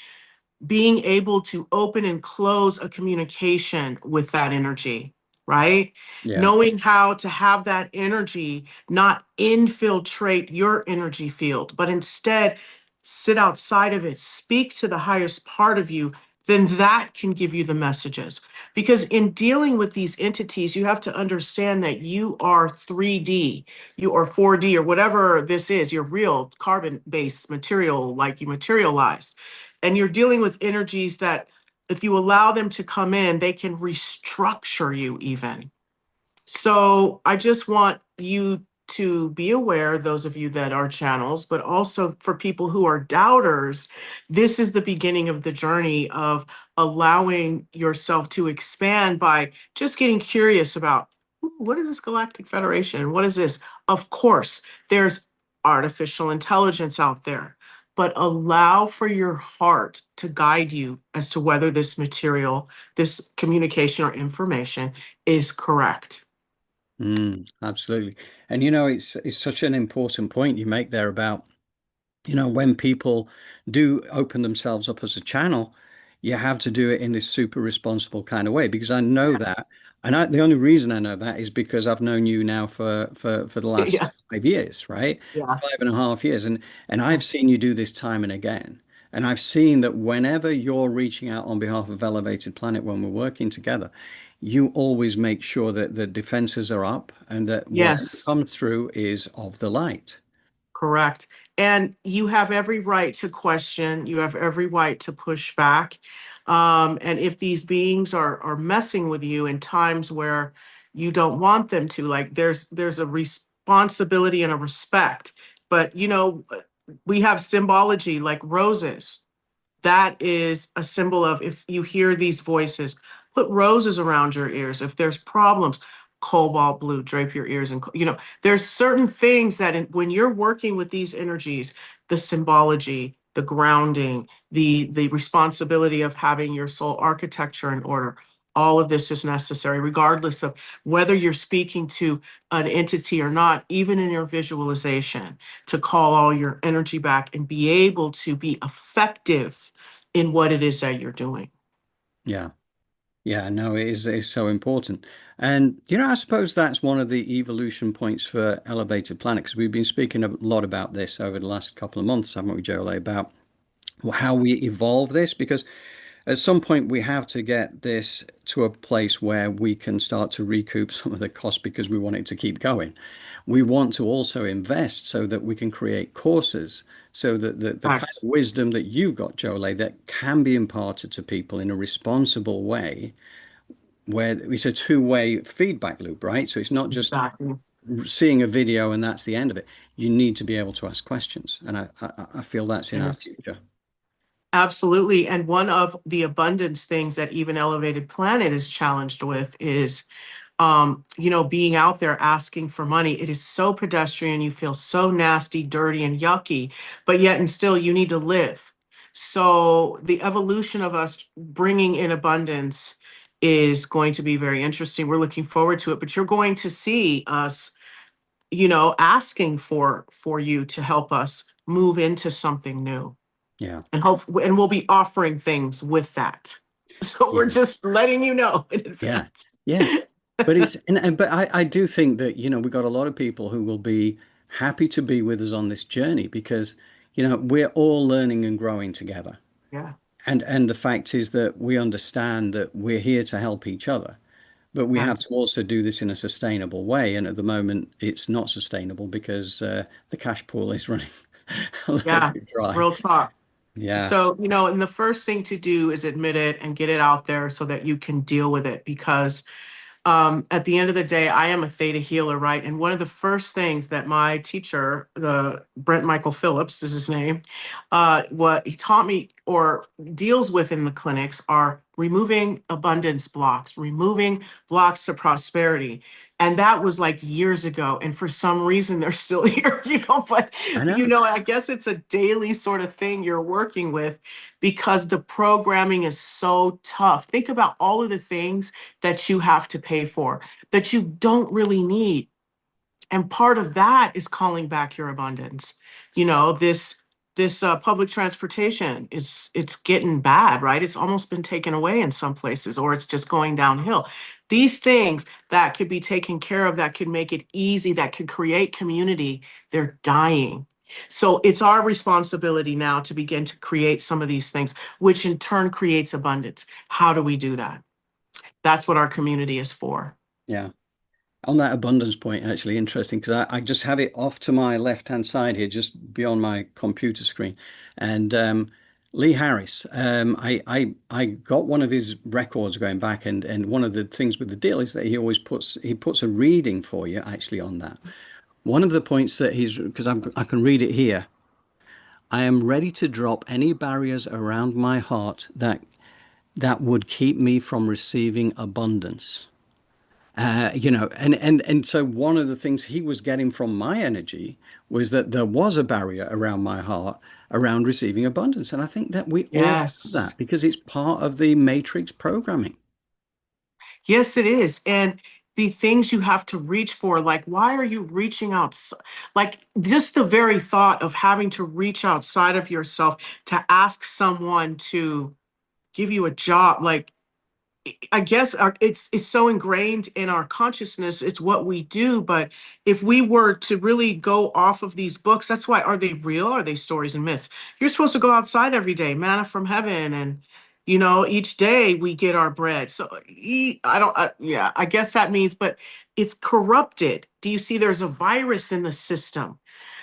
S2: being able to open and close a communication with that energy, right?
S1: Yeah.
S2: Knowing how to have that energy not infiltrate your energy field, but instead sit outside of it, speak to the highest part of you, then that can give you the messages. Because in dealing with these entities, you have to understand that you are 3D, you are 4D, or whatever this is, your real carbon-based material, like you materialized. And you're dealing with energies that, if you allow them to come in, they can restructure you even. So I just want you to be aware, those of you that are channels, but also for people who are doubters, this is the beginning of the journey of allowing yourself to expand by just getting curious about, "Ooh, what is this Galactic Federation? What is this?" Of course, there's artificial intelligence out there, but allow for your heart to guide you as to whether this material, this communication or information is correct.
S1: Absolutely. And you know, it's such an important point you make there about, you know, when people do open themselves up as a channel, you have to do it in this super responsible kind of way, because I know that.
S2: Yes.
S1: And the only reason I know that is because I've known you now for the
S2: Yeah.
S1: last 5 years, right?
S2: Yeah.
S1: 5.5 years. And
S2: Yeah.
S1: I've seen you do this time and again. And I've seen that whenever you're reaching out on behalf of Elevated Planet, when we're working together, you always make sure that the defenses are up and that whatever
S2: Yes.
S1: comes through is of the light.
S2: Correct. And you have every right to question, you have every right to push back. And if these beings are messing with you in times where you don't want them to, like there's a responsibility and a respect. But you know, we have symbology like roses. That is a symbol of, if you hear these voices, put roses around your ears. If there's problems, cobalt blue, drape your ears. And, you know, there's certain things that when you're working with these energies, the symbology, the grounding, the responsibility of having your soul architecture in order, all of this is necessary, regardless of whether you're speaking to an entity or not, even in your visualization, to call all your energy back and be able to be effective in what it is that you're doing.
S1: Yeah. Yeah, no, it is so important. And you know, I suppose that's one of the evolution points for Elevated Planet, because we've been speaking a lot about this over the last couple of months, haven't we, Joe, about how we evolve this, because at some point we have to get this to a place where we can start to recoup some of the costs, because we want it to keep going. We want to also invest so that we can create courses, so that the kind
S2: Facts.
S1: of wisdom that you've got, Jolé, that can be imparted to people in a responsible way, where it's a two-way feedback loop, right? So it's not just
S2: Exactly.
S1: seeing a video and that's the end of it. You need to be able to ask questions. And I feel that's in our
S2: Yes.
S1: future.
S2: Absolutely. And one of the abundance things that even Elevated Planet is challenged with is, being out there asking for money. It is so pedestrian. You feel so nasty, dirty, and yucky, but yet and still you need to live. So the evolution of us bringing in abundance is going to be very interesting. We're looking forward to it, but you're going to see us, asking for you to help us move into something new,
S1: Yeah.
S2: and we'll be offering things with that. So we're
S1: Yeah.
S2: just letting you know in
S1: Yeah.
S2: advance.
S1: Yeah. But it's but I do think that, we've got a lot of people who will be happy to be with us on this journey because, we're all learning and growing together.
S2: Yeah,
S1: And the fact is that we understand that we're here to help each other, but we
S2: yeah,
S1: have to also do this in a sustainable way. And at the moment, it's not sustainable because the cash pool is running a little
S2: yeah.
S1: bit dry.
S2: Real talk.
S1: Yeah.
S2: So, and the first thing to do is admit it and get it out there so that you can deal with it, because at the end of the day, I am a theta healer, right? And one of the first things that my teacher, the Brent Michael Phillips is his name, what he taught me or deals with in the clinics are removing abundance blocks, removing blocks to prosperity. And that was like years ago. And for some reason, they're still here, but,
S1: I know.
S2: I guess it's a daily sort of thing you're working with because the programming is so tough. Think about all of the things that you have to pay for that you don't really need. And part of that is calling back your abundance. This public transportation, it's getting bad, right? It's almost been taken away in some places, or it's just going downhill. These things that could be taken care of, that could make it easy, that could create community, they're dying. So it's our responsibility now to begin to create some of these things, which in turn creates abundance. How do we do that? That's what our community is for.
S1: Yeah. On that abundance point, actually interesting because I just have it off to my left-hand side here, just beyond my computer screen. And Lee Harris, I got one of his records going back, and one of the things with the deal is that he puts a reading for you actually on that. One of the points that because I can read it here. I am ready to drop any barriers around my heart that would keep me from receiving abundance. And so one of the things he was getting from my energy was that there was a barrier around my heart around receiving abundance. And I think that we all have
S2: Yes.
S1: that because it's part of the matrix programming.
S2: Yes, it is. And the things you have to reach for, like, why are you reaching out? Like, just the very thought of having to reach outside of yourself to ask someone to give you a job, like, I guess it's so ingrained in our consciousness. It's what we do. But if we were to really go off of these books, that's why, are they real? Are they stories and myths? You're supposed to go outside every day, manna from heaven, and each day we get our bread. So I don't. Yeah, I guess that means, but it's corrupted. Do you see? There's a virus in the system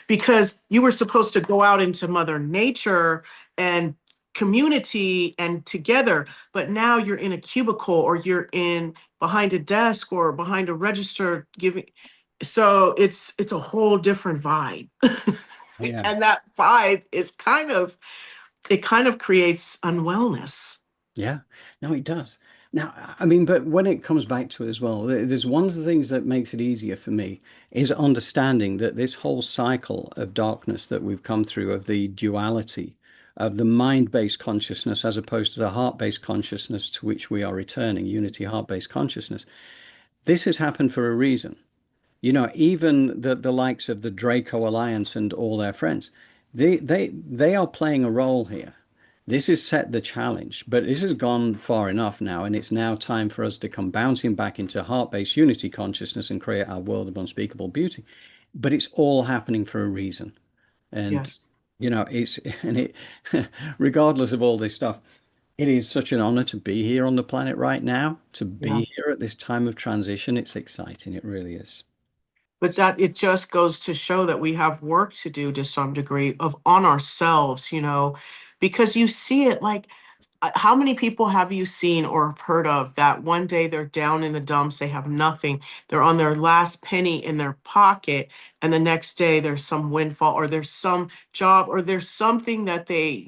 S2: because you were supposed to go out into Mother Nature and community and together, but now you're in a cubicle, or you're in behind a desk or behind a register giving. So it's a whole different vibe.
S1: Yeah.
S2: And that vibe is kind of creates unwellness.
S1: Yeah. No, it does. Now, I mean, but when it comes back to it as well, there's one of the things that makes it easier for me is understanding that this whole cycle of darkness that we've come through, of the duality of the mind-based consciousness as opposed to the heart-based consciousness to which we are returning, unity heart-based consciousness. This has happened for a reason. Even the likes of the Draco Alliance and all their friends, they are playing a role here. This has set the challenge, but this has gone far enough now, and it's now time for us to come bouncing back into heart-based unity consciousness and create our world of unspeakable beauty. But it's all happening for a reason. And
S2: Yes.
S1: it's and it regardless of all this stuff, it is such an honor to be here on the planet right now, to
S2: Yeah.
S1: be here at this time of transition. It's exciting. It really is.
S2: But that it just goes to show that we have work to do to some degree of on ourselves, because you see it like how many people have you seen or have heard of that one day they're down in the dumps, they have nothing, they're on their last penny in their pocket, and the next day there's some windfall or there's some job or there's something that they,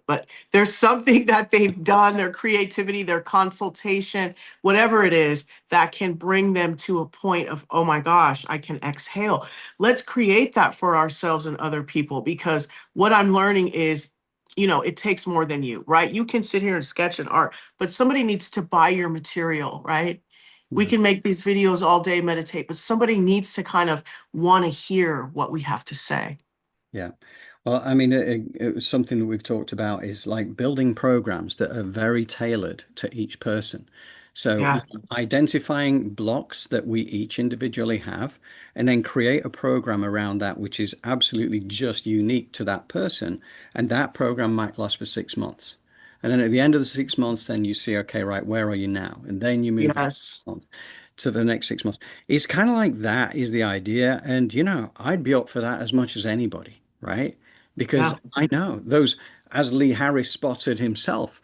S2: but there's something that they've done, their creativity, their consultation, whatever it is that can bring them to a point of, oh my gosh, I can exhale. Let's create that for ourselves and other people, because what I'm learning is, it takes more than you, right? You can sit here and sketch and art, but somebody needs to buy your material, right? We
S1: Yeah.
S2: can make these videos all day, meditate, but somebody needs to kind of want to hear what we have to say.
S1: Yeah. Well, I mean, it was something that we've talked about is like building programs that are very tailored to each person. So,
S2: Yeah.
S1: identifying blocks that we each individually have, and then create a program around that which is absolutely just unique to that person. And that program might last for 6 months. And then at the end of the 6 months, then you see, okay, right, where are you now? And then you move
S2: Yes.
S1: on to the next 6 months. It's kind of like that is the idea. And, I'd be up for that as much as anybody, right? Because
S2: Yeah.
S1: I know those, as Lee Harris spotted himself,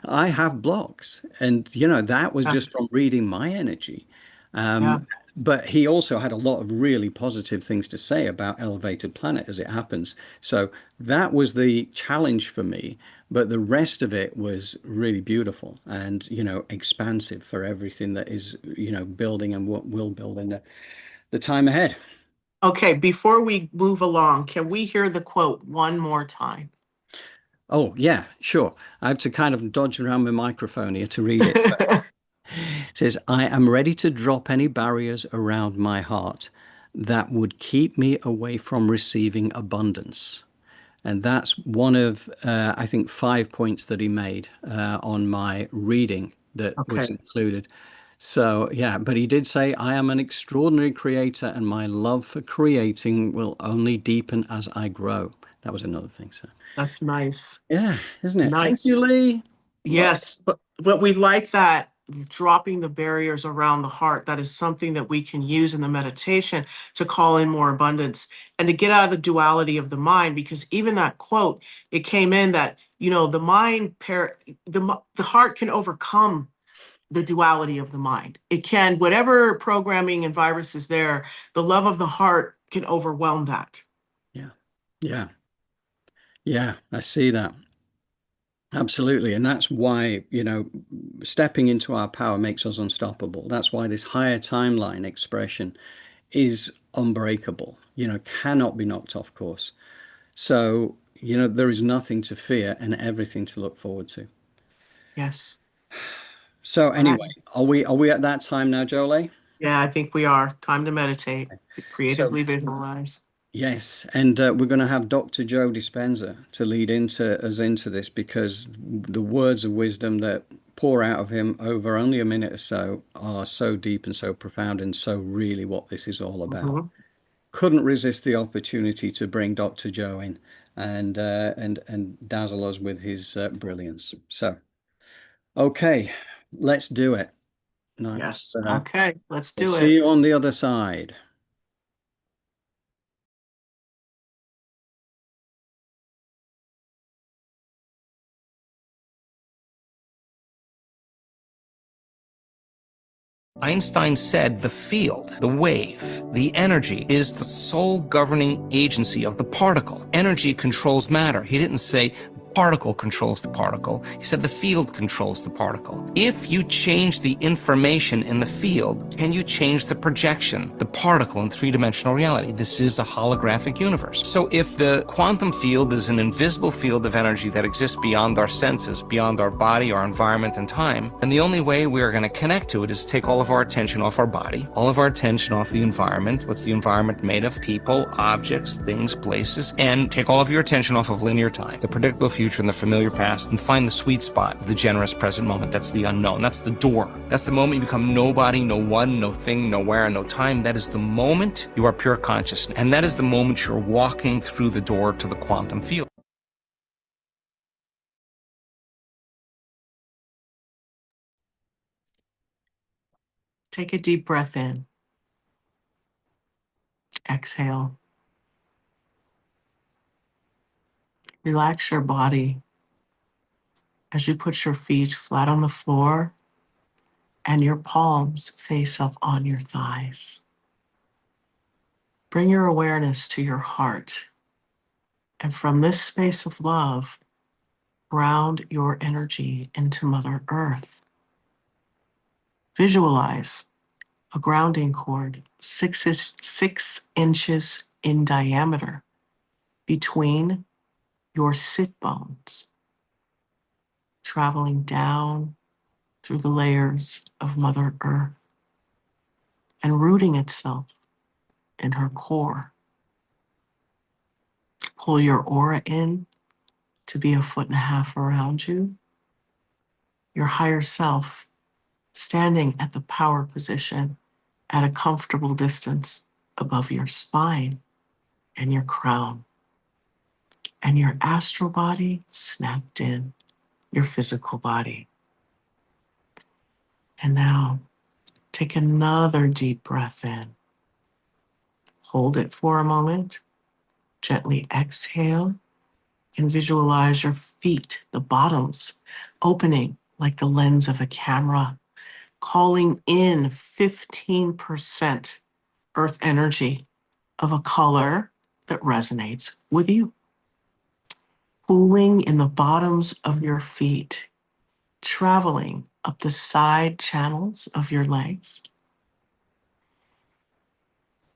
S1: I have blocks. And, that was
S2: Yeah.
S1: just from reading my energy.
S2: Yeah.
S1: But he also had a lot of really positive things to say about Elevated Planet as it happens. So that was the challenge for me. But the rest of it was really beautiful and, expansive for everything that is, building and what will build in the time ahead.
S2: Okay, before we move along, can we hear the quote one more time?
S1: Oh, yeah, sure. I have to kind of dodge around my microphone here to read it. It says, I am ready to drop any barriers around my heart that would keep me away from receiving abundance. And that's one of, I think, 5 points that he made on my reading that was
S2: Okay.
S1: included. So, yeah, but he did say, I am an extraordinary creator and my love for creating will only deepen as I grow. That was another thing. So,
S2: That's nice.
S1: yeah, isn't it? Thank you,
S2: Nice.
S1: Lee. Love.
S2: Yes, but we like that dropping the barriers around the heart. That is something that we can use in the meditation to call in more abundance and to get out of the duality of the mind. Because even that quote, it came in that, the mind, the heart can overcome the duality of the mind. It can, whatever programming and virus is there, the love of the heart can overwhelm that.
S1: Yeah. Yeah. Yeah. I see that. Absolutely. And that's why, stepping into our power makes us unstoppable. That's why this higher timeline expression is unbreakable, cannot be knocked off course. So, there is nothing to fear and everything to look forward to.
S2: Yes.
S1: So
S2: All right.
S1: anyway, are we at that time now, Jolé?
S2: Yeah, I think we are. Time to meditate, to
S1: So
S2: creatively visualize.
S1: yes, and we're going to have Dr. Joe Dispenza to lead into this because the words of wisdom that pour out of him over only a minute or so are so deep and so profound and so really what this is all about.
S2: Mhm.
S1: Couldn't resist the opportunity to bring Dr. Joe in and dazzle us with his brilliance. So, okay, let's do it. Nice.
S2: Yes. Okay, let's
S1: We'll
S2: do
S1: see
S2: it.
S1: you on the other side.
S5: Einstein said the field, the wave, the energy is the sole governing agency of the particle. Energy controls matter. He didn't say the particle controls the particle. He said the field controls the particle. If you change the information in the field, can you change the projection, the particle in three-dimensional reality? This is a holographic universe. So if the quantum field is an invisible field of energy that exists beyond our senses, beyond our body, our environment, and time, then the only way we are going to connect to it is take all of our attention off our body, all of our attention off the environment. What's the environment made of? People, objects, things, places, and take all of your attention off of linear time, the predictable future and the familiar past, and find the sweet spot of the generous present moment. That's the unknown. That's the door. That's the moment you become nobody, no one, no thing, nowhere, no time. That is the moment you are pure consciousness. And that is the moment you're walking through the door to the quantum field.
S2: Take a deep breath in. Exhale. Relax your body. as you put your feet flat on the floor and your palms face up on your thighs. Bring your awareness to your heart. And from this space of love, ground your energy into Mother Earth. Visualize a grounding cord 6 inches in diameter between your sit bones, traveling down through the layers of Mother Earth and rooting itself in her core. Pull your aura in to be 1.5 feet around you. Your higher self standing at the power position at a comfortable distance above your spine and your crown. And your astral body snapped in your physical body. And now take another deep breath in. Hold it for a moment. Gently exhale and visualize your feet, the bottoms, opening like the lens of a camera, calling in 15% earth energy of a color that resonates with you. Pooling in the bottoms of your feet, traveling up the side channels of your legs.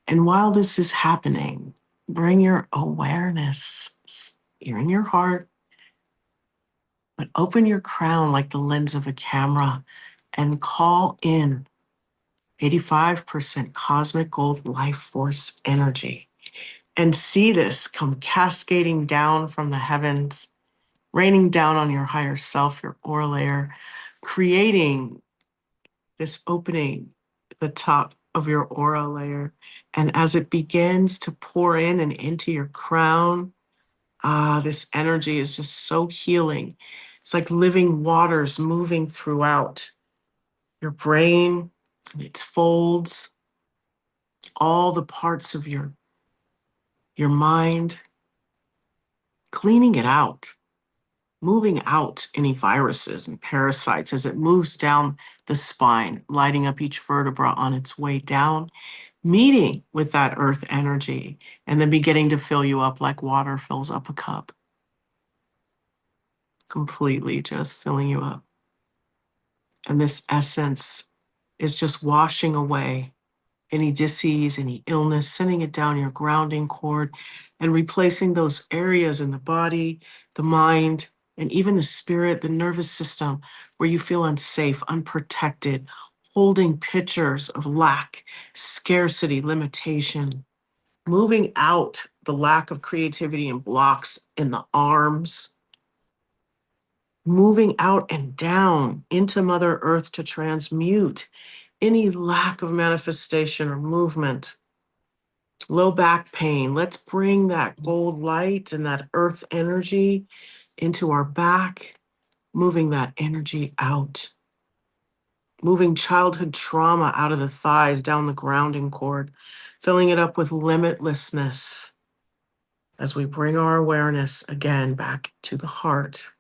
S2: And while this is happening, bring your awareness, you're in your heart, but open your crown like the lens of a camera and call in 85% cosmic gold life force energy. And see this come cascading down from the heavens, raining down on your higher self, your aura layer, creating this opening at the top of your aura layer. And as it begins to pour in and into your crown, this energy is just so healing. It's like living waters moving throughout your brain, its folds, all the parts of your mind, cleaning it out, moving out any viruses and parasites as it moves down the spine, lighting up each vertebra on its way down, meeting with that earth energy, and then beginning to fill you up like water fills up a cup. Completely just filling you up. And this essence is just washing away any disease, any illness, sending it down your grounding cord and replacing those areas in the body, the mind, and even the spirit, the nervous system, where you feel unsafe, unprotected, holding pictures of lack, scarcity, limitation, moving out the lack of creativity and blocks in the arms, moving out and down into Mother Earth to transmute any lack of manifestation or movement. Low back pain, let's bring that gold light and that earth energy into our back, moving that energy out. Moving childhood trauma out of the thighs, down the grounding cord, filling it up with limitlessness as we bring our awareness again back to the heart.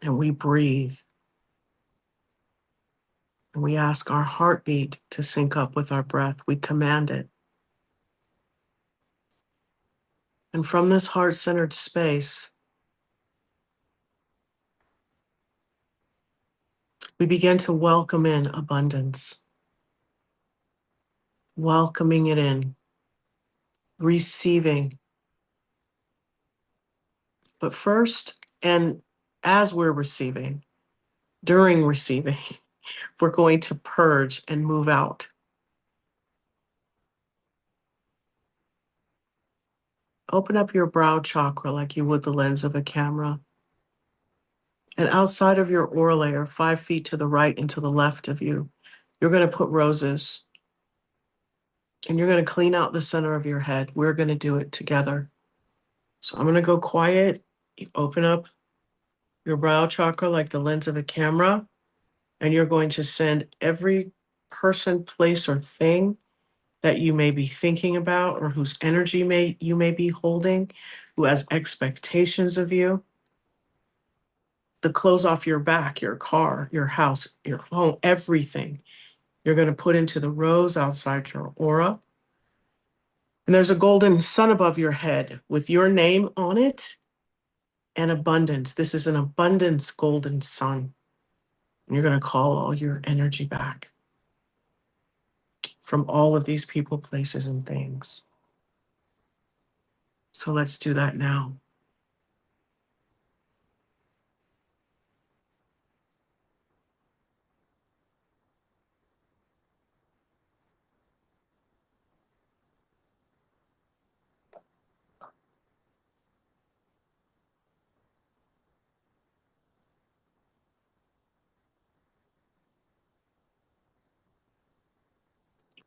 S2: And we breathe. And we ask our heartbeat to sync up with our breath. We command it. And from this heart-centered space, we begin to welcome in abundance. Welcoming it in. Receiving. But first, and as we're receiving, during receiving, we're going to purge and move out. Open up your brow chakra like you would the lens of a camera. And outside of your aura layer, 5 feet to the right and to the left of you, you're going to put roses. And you're going to clean out the center of your head. We're going to do it together. So I'm going to go quiet. You open up your brow chakra like the lens of a camera. And you're going to send every person, place, or thing that you may be thinking about or whose energy you may be holding, who has expectations of you, the clothes off your back, your car, your house, your home, everything. You're going to put into the rows outside your aura. And there's a golden sun above your head with your name on it and abundance. This is an abundance golden sun. And you're going to call all your energy back from all of these people, places, and things. So let's do that now.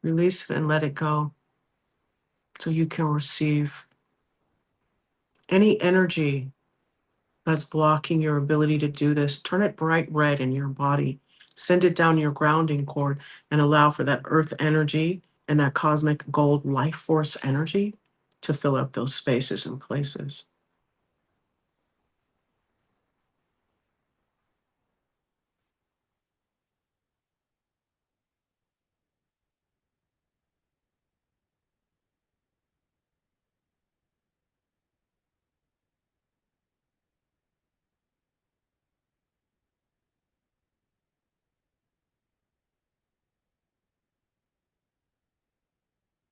S2: Release it and let it go so you can receive any energy that's blocking your ability to do this. Turn it bright red in your body. Send it down your grounding cord and allow for that earth energy and that cosmic gold life force energy to fill up those spaces and places.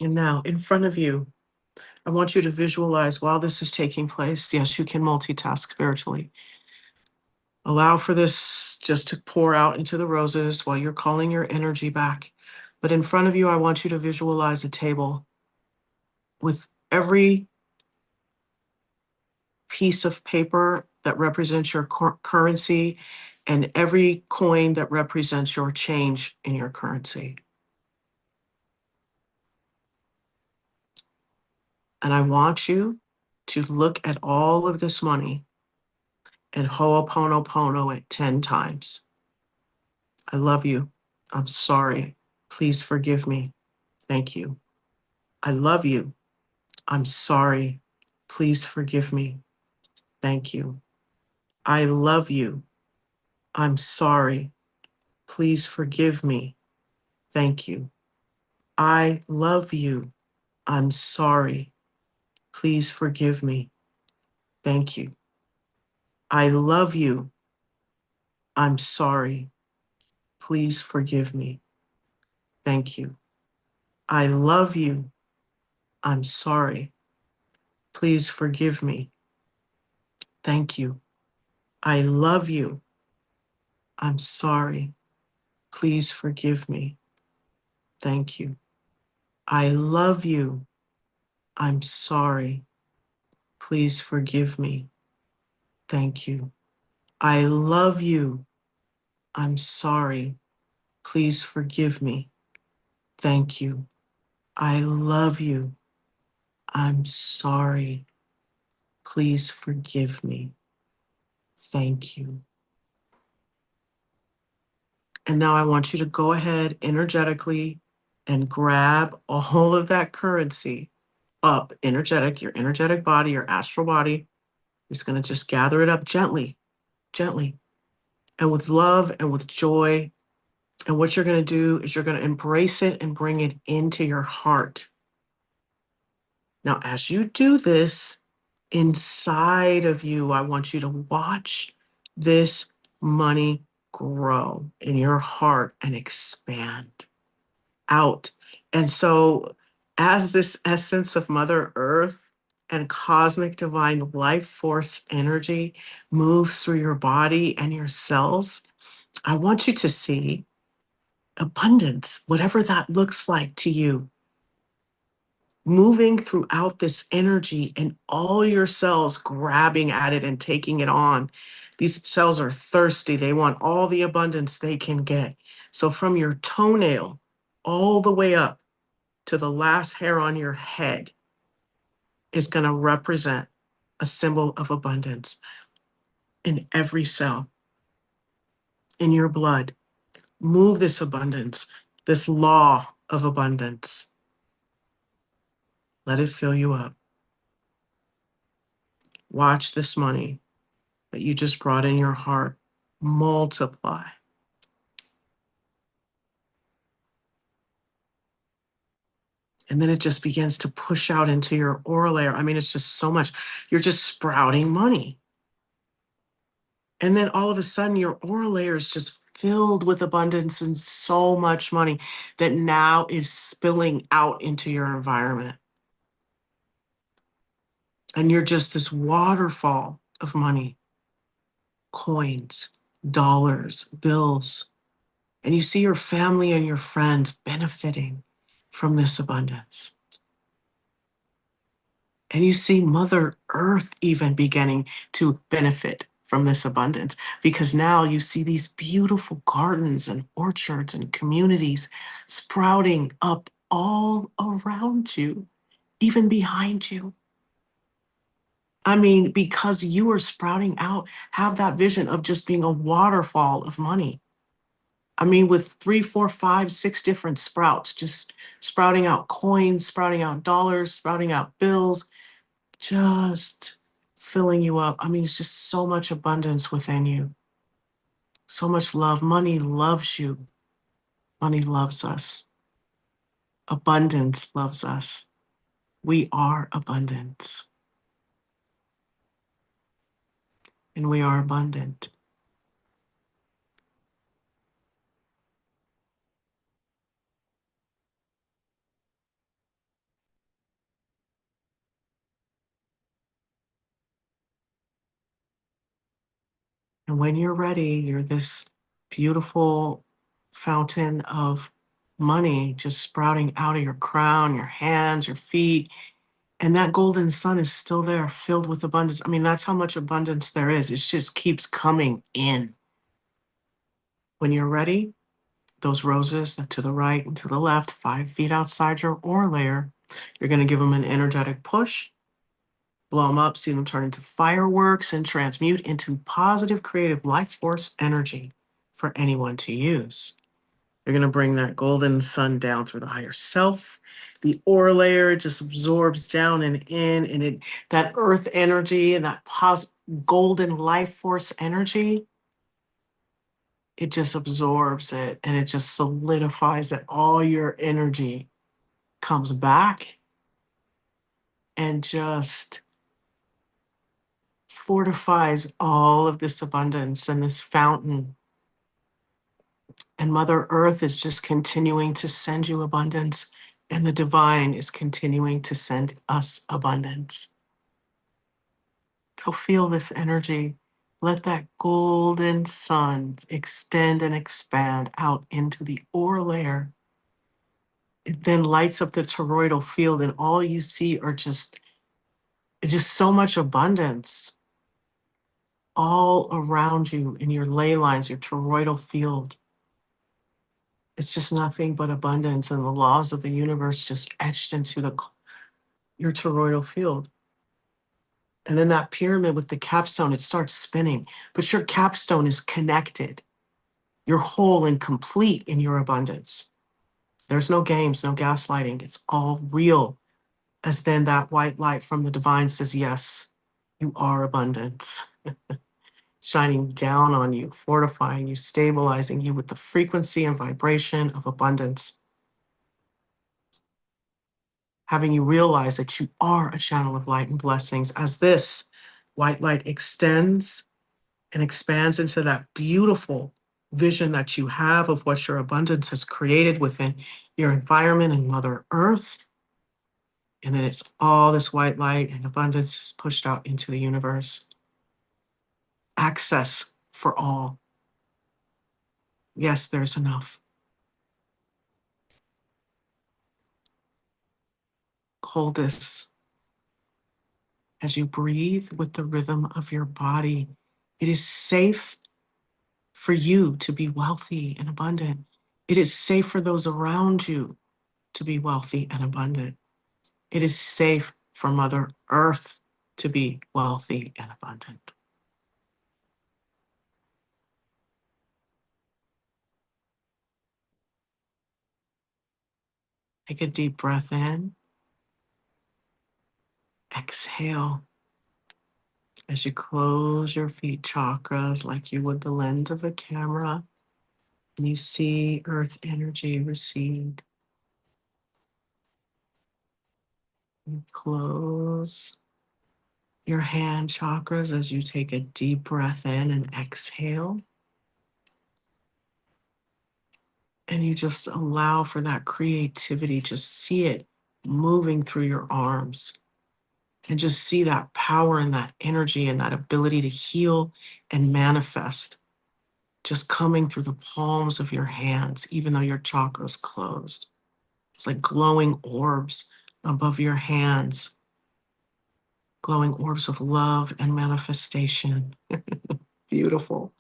S2: And now in front of you, I want you to visualize while this is taking place. Yes, you can multitask spiritually. Allow for this just to pour out into the roses while you're calling your energy back. But in front of you, I want you to visualize a table with every piece of paper that represents your currency and every coin that represents your change in your currency. And I want you to look at all of this money and ho'oponopono it 10 times. I love you. I'm sorry. Please forgive me. Thank you. I love you. I'm sorry. Please forgive me. Thank you. I love you. I'm sorry. Please forgive me. Thank you. I love you. I'm sorry. Please forgive me. Thank you. I love you. I'm sorry. Please forgive me. Thank you. I love you. I'm sorry. Please forgive me. Thank you. I love you. I'm sorry. Please forgive me. Thank you. I love you. I'm sorry. Please forgive me. Thank you. I love you. I'm sorry. Please forgive me. Thank you. I love you. I'm sorry. Please forgive me. Thank you. And now I want you to go ahead energetically and grab all of that currency up, your energetic body, your astral body is going to just gather it up gently, gently, and with love and with joy. And what you're going to do is you're going to embrace it and bring it into your heart. Now, as you do this, inside of you, I want you to watch this money grow in your heart and expand out. And so, as this essence of Mother Earth and cosmic divine life force energy moves through your body and your cells, I want you to see abundance, whatever that looks like to you, moving throughout this energy and all your cells grabbing at it and taking it on. These cells are thirsty. They want all the abundance they can get. So from your toenail all the way up to the last hair on your head is going to represent a symbol of abundance in every cell in your blood. Move this abundance, this law of abundance. Let it fill you up. Watch this money that you just brought in your heart multiply. And then it just begins to push out into your aura layer. I mean, it's just so much. You're just sprouting money. And then all of a sudden, your aura layer is just filled with abundance and so much money that now is spilling out into your environment. And you're just this waterfall of money, coins, dollars, bills. And you see your family and your friends benefiting from this abundance. And you see Mother Earth even beginning to benefit from this abundance, because now you see these beautiful gardens and orchards and communities sprouting up all around you, even behind you. I mean, because you are sprouting out, have that vision of just being a waterfall of money. I mean, with 3, 4, 5, 6 different sprouts, just sprouting out coins, sprouting out dollars, sprouting out bills, just filling you up. I mean, it's just so much abundance within you, so much love. Money loves you. Money loves us. Abundance loves us. We are abundance, and we are abundant. And when you're ready, you're this beautiful fountain of money just sprouting out of your crown, your hands, your feet. And that golden sun is still there, filled with abundance. I mean, that's how much abundance there is. It just keeps coming in. When you're ready, those roses to the right and to the left, 5 feet outside your aura layer, you're going to give them an energetic push, blow them up, see them turn into fireworks, and transmute into positive, creative life force energy for anyone to use. You're going to bring that golden sun down through the higher self. The aura layer just absorbs down and in, and that earth energy and that golden life force energy, it just absorbs it and it just solidifies it. All your energy comes back and just fortifies all of this abundance and this fountain. And Mother Earth is just continuing to send you abundance, and the divine is continuing to send us abundance. So feel this energy. Let that golden sun extend and expand out into the aura layer. It then lights up the toroidal field, and all you see are just so much abundance all around you in your ley lines, your toroidal field. It's just nothing but abundance, and the laws of the universe just etched into your toroidal field. And then that pyramid with the capstone, it starts spinning, but your capstone is connected. You're whole and complete in your abundance. There's no games, no gaslighting. It's all real. As then that white light from the divine says, yes, you are abundance. Shining down on you, fortifying you, stabilizing you with the frequency and vibration of abundance. Having you realize that you are a channel of light and blessings as this white light extends and expands into that beautiful vision that you have of what your abundance has created within your environment and Mother Earth. And then it's all this white light and abundance is pushed out into the universe. Access for all. Yes, there's enough. Hold this as you breathe with the rhythm of your body. It is safe for you to be wealthy and abundant. It is safe for those around you to be wealthy and abundant. It is safe for Mother Earth to be wealthy and abundant. Take a deep breath in. Exhale. As you close your feet chakras like you would the lens of a camera, and you see earth energy recede. You close your hand chakras as you take a deep breath in and exhale. And you just allow for that creativity, just see it moving through your arms. And just see that power and that energy and that ability to heal and manifest just coming through the palms of your hands, even though your chakra's closed. It's like glowing orbs above your hands, glowing orbs of love and manifestation. Beautiful.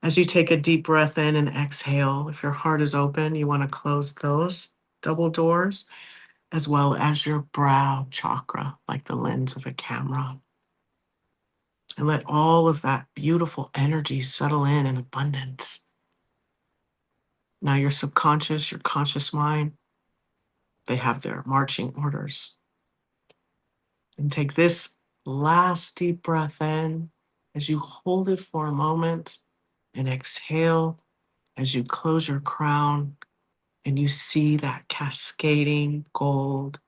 S2: As you take a deep breath in and exhale, if your heart is open, you want to close those double doors, as well as your brow chakra, like the lens of a camera. And let all of that beautiful energy settle in abundance. Now, your subconscious, your conscious mind, they have their marching orders. And take this last deep breath in as you hold it for a moment and exhale as you close your crown and you see that cascading gold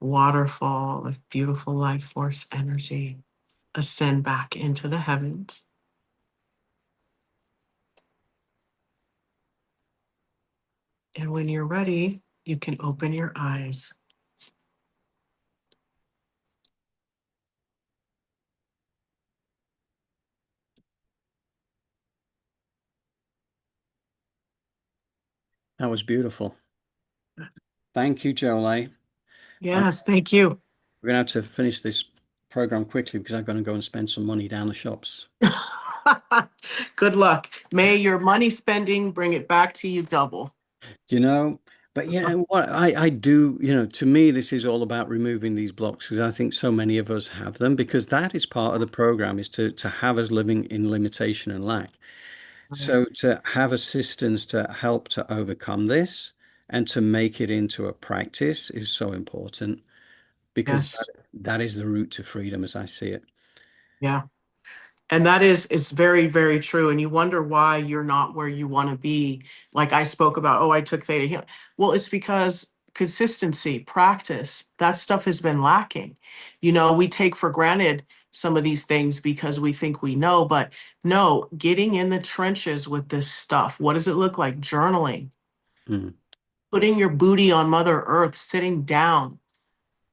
S2: waterfall of beautiful life force energy ascend back into the heavens. And when you're ready, you can open your eyes.
S1: That was beautiful. Thank you, Jolé.
S2: Yes, thank you.
S1: We're going to have to finish this program quickly because I'm going to go and spend some money down the shops.
S2: Good luck. May your money spending bring it back to you double.
S1: You know, but you know what I do, to me, this is all about removing these blocks because I think so many of us have them because that is part of the program is to have us living in limitation and lack.
S2: Right.
S1: So to have assistance to help to overcome this and to make it into a practice is so important because
S2: Yes.
S1: that is the route to freedom as I see it.
S2: Yeah. And that is, it's very, very true. And you wonder why you're not where you want to be. Like I spoke about, oh, I took theta healing. Well, it's because consistency, practice, that stuff has been lacking. We take for granted some of these things because we think we know, but no, getting in the trenches with this stuff. What does it look like? Journaling,
S1: Mm,
S2: putting your booty on Mother Earth, sitting down,
S1: yeah,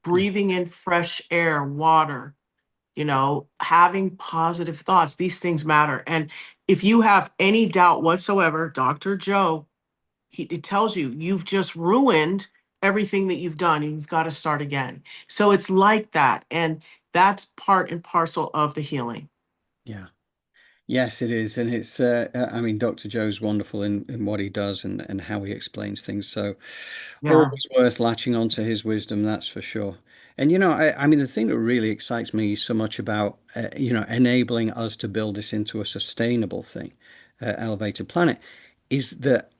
S2: breathing in fresh air, water, having positive thoughts. These things matter. And if you have any doubt whatsoever, Dr. Joe, it tells you you've just ruined everything that you've done and you've got to start again. So it's like that. And that's part and parcel of the healing.
S1: yeah. Yes, it is. And it's, I mean, Dr. Joe's wonderful in what he does and how he explains things. So
S2: Yeah.
S1: always worth latching onto his wisdom, that's for sure. And, I mean, the thing that really excites me so much about, enabling us to build this into a sustainable thing, Elevated Planet, is that,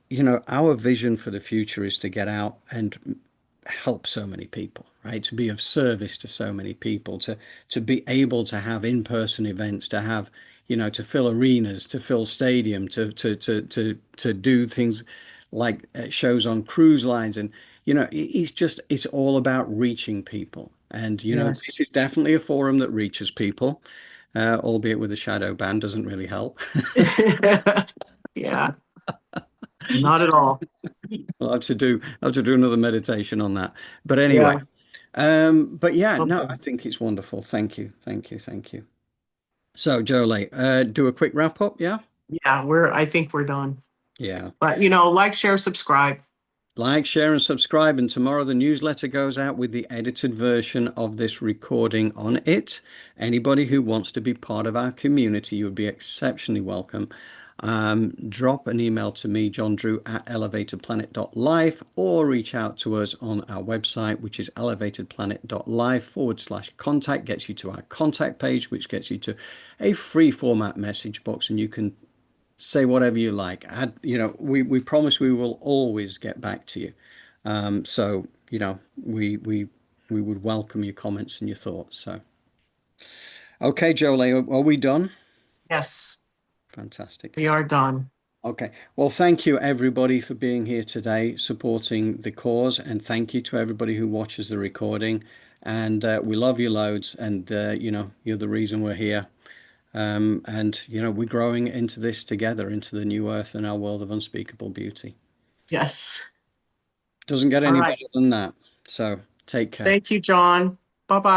S1: our vision for the future is to get out and help so many people, right? To be of service to so many people, to be able to have in-person events, to have, to fill arenas, to fill stadium, to do things like shows on cruise lines, and it's all about reaching people. And
S2: Yes.
S1: this is definitely a forum that reaches people, albeit with a shadow ban doesn't really help.
S2: Yeah, not at all.
S1: I'll have to do another meditation on that. But anyway,
S2: Yeah.
S1: but yeah, no, I
S2: Okay.
S1: think it's wonderful. Thank you, thank you, thank you. So, Jolie, do a quick wrap up, yeah?
S2: Yeah, I think we're done.
S1: Yeah.
S2: But, like, share, subscribe.
S1: Like, share, and subscribe. And tomorrow the newsletter goes out with the edited version of this recording on it. Anybody who wants to be part of our community, you would be exceptionally welcome. Drop an email to me, John Drew at elevatedplanet.life, or reach out to us on our website, which is elevatedplanet.life/contact. Gets you to our contact page, which gets you to a free format message box, and you can say whatever you like. We promise we will always get back to you. So we would welcome your comments and your thoughts. So Okay, Jolé, are we done?
S2: Yes,
S1: Fantastic.
S2: we are done.
S1: Okay. Well, thank you everybody for being here today, supporting the cause, and thank you to everybody who watches the recording. And we love you loads, and you're the reason we're here. And we're growing into this together, into the new earth and our world of unspeakable beauty.
S2: Yes.
S1: Doesn't get
S2: All
S1: any
S2: right.
S1: better than that. So take care.
S2: Thank you, John. Bye-bye.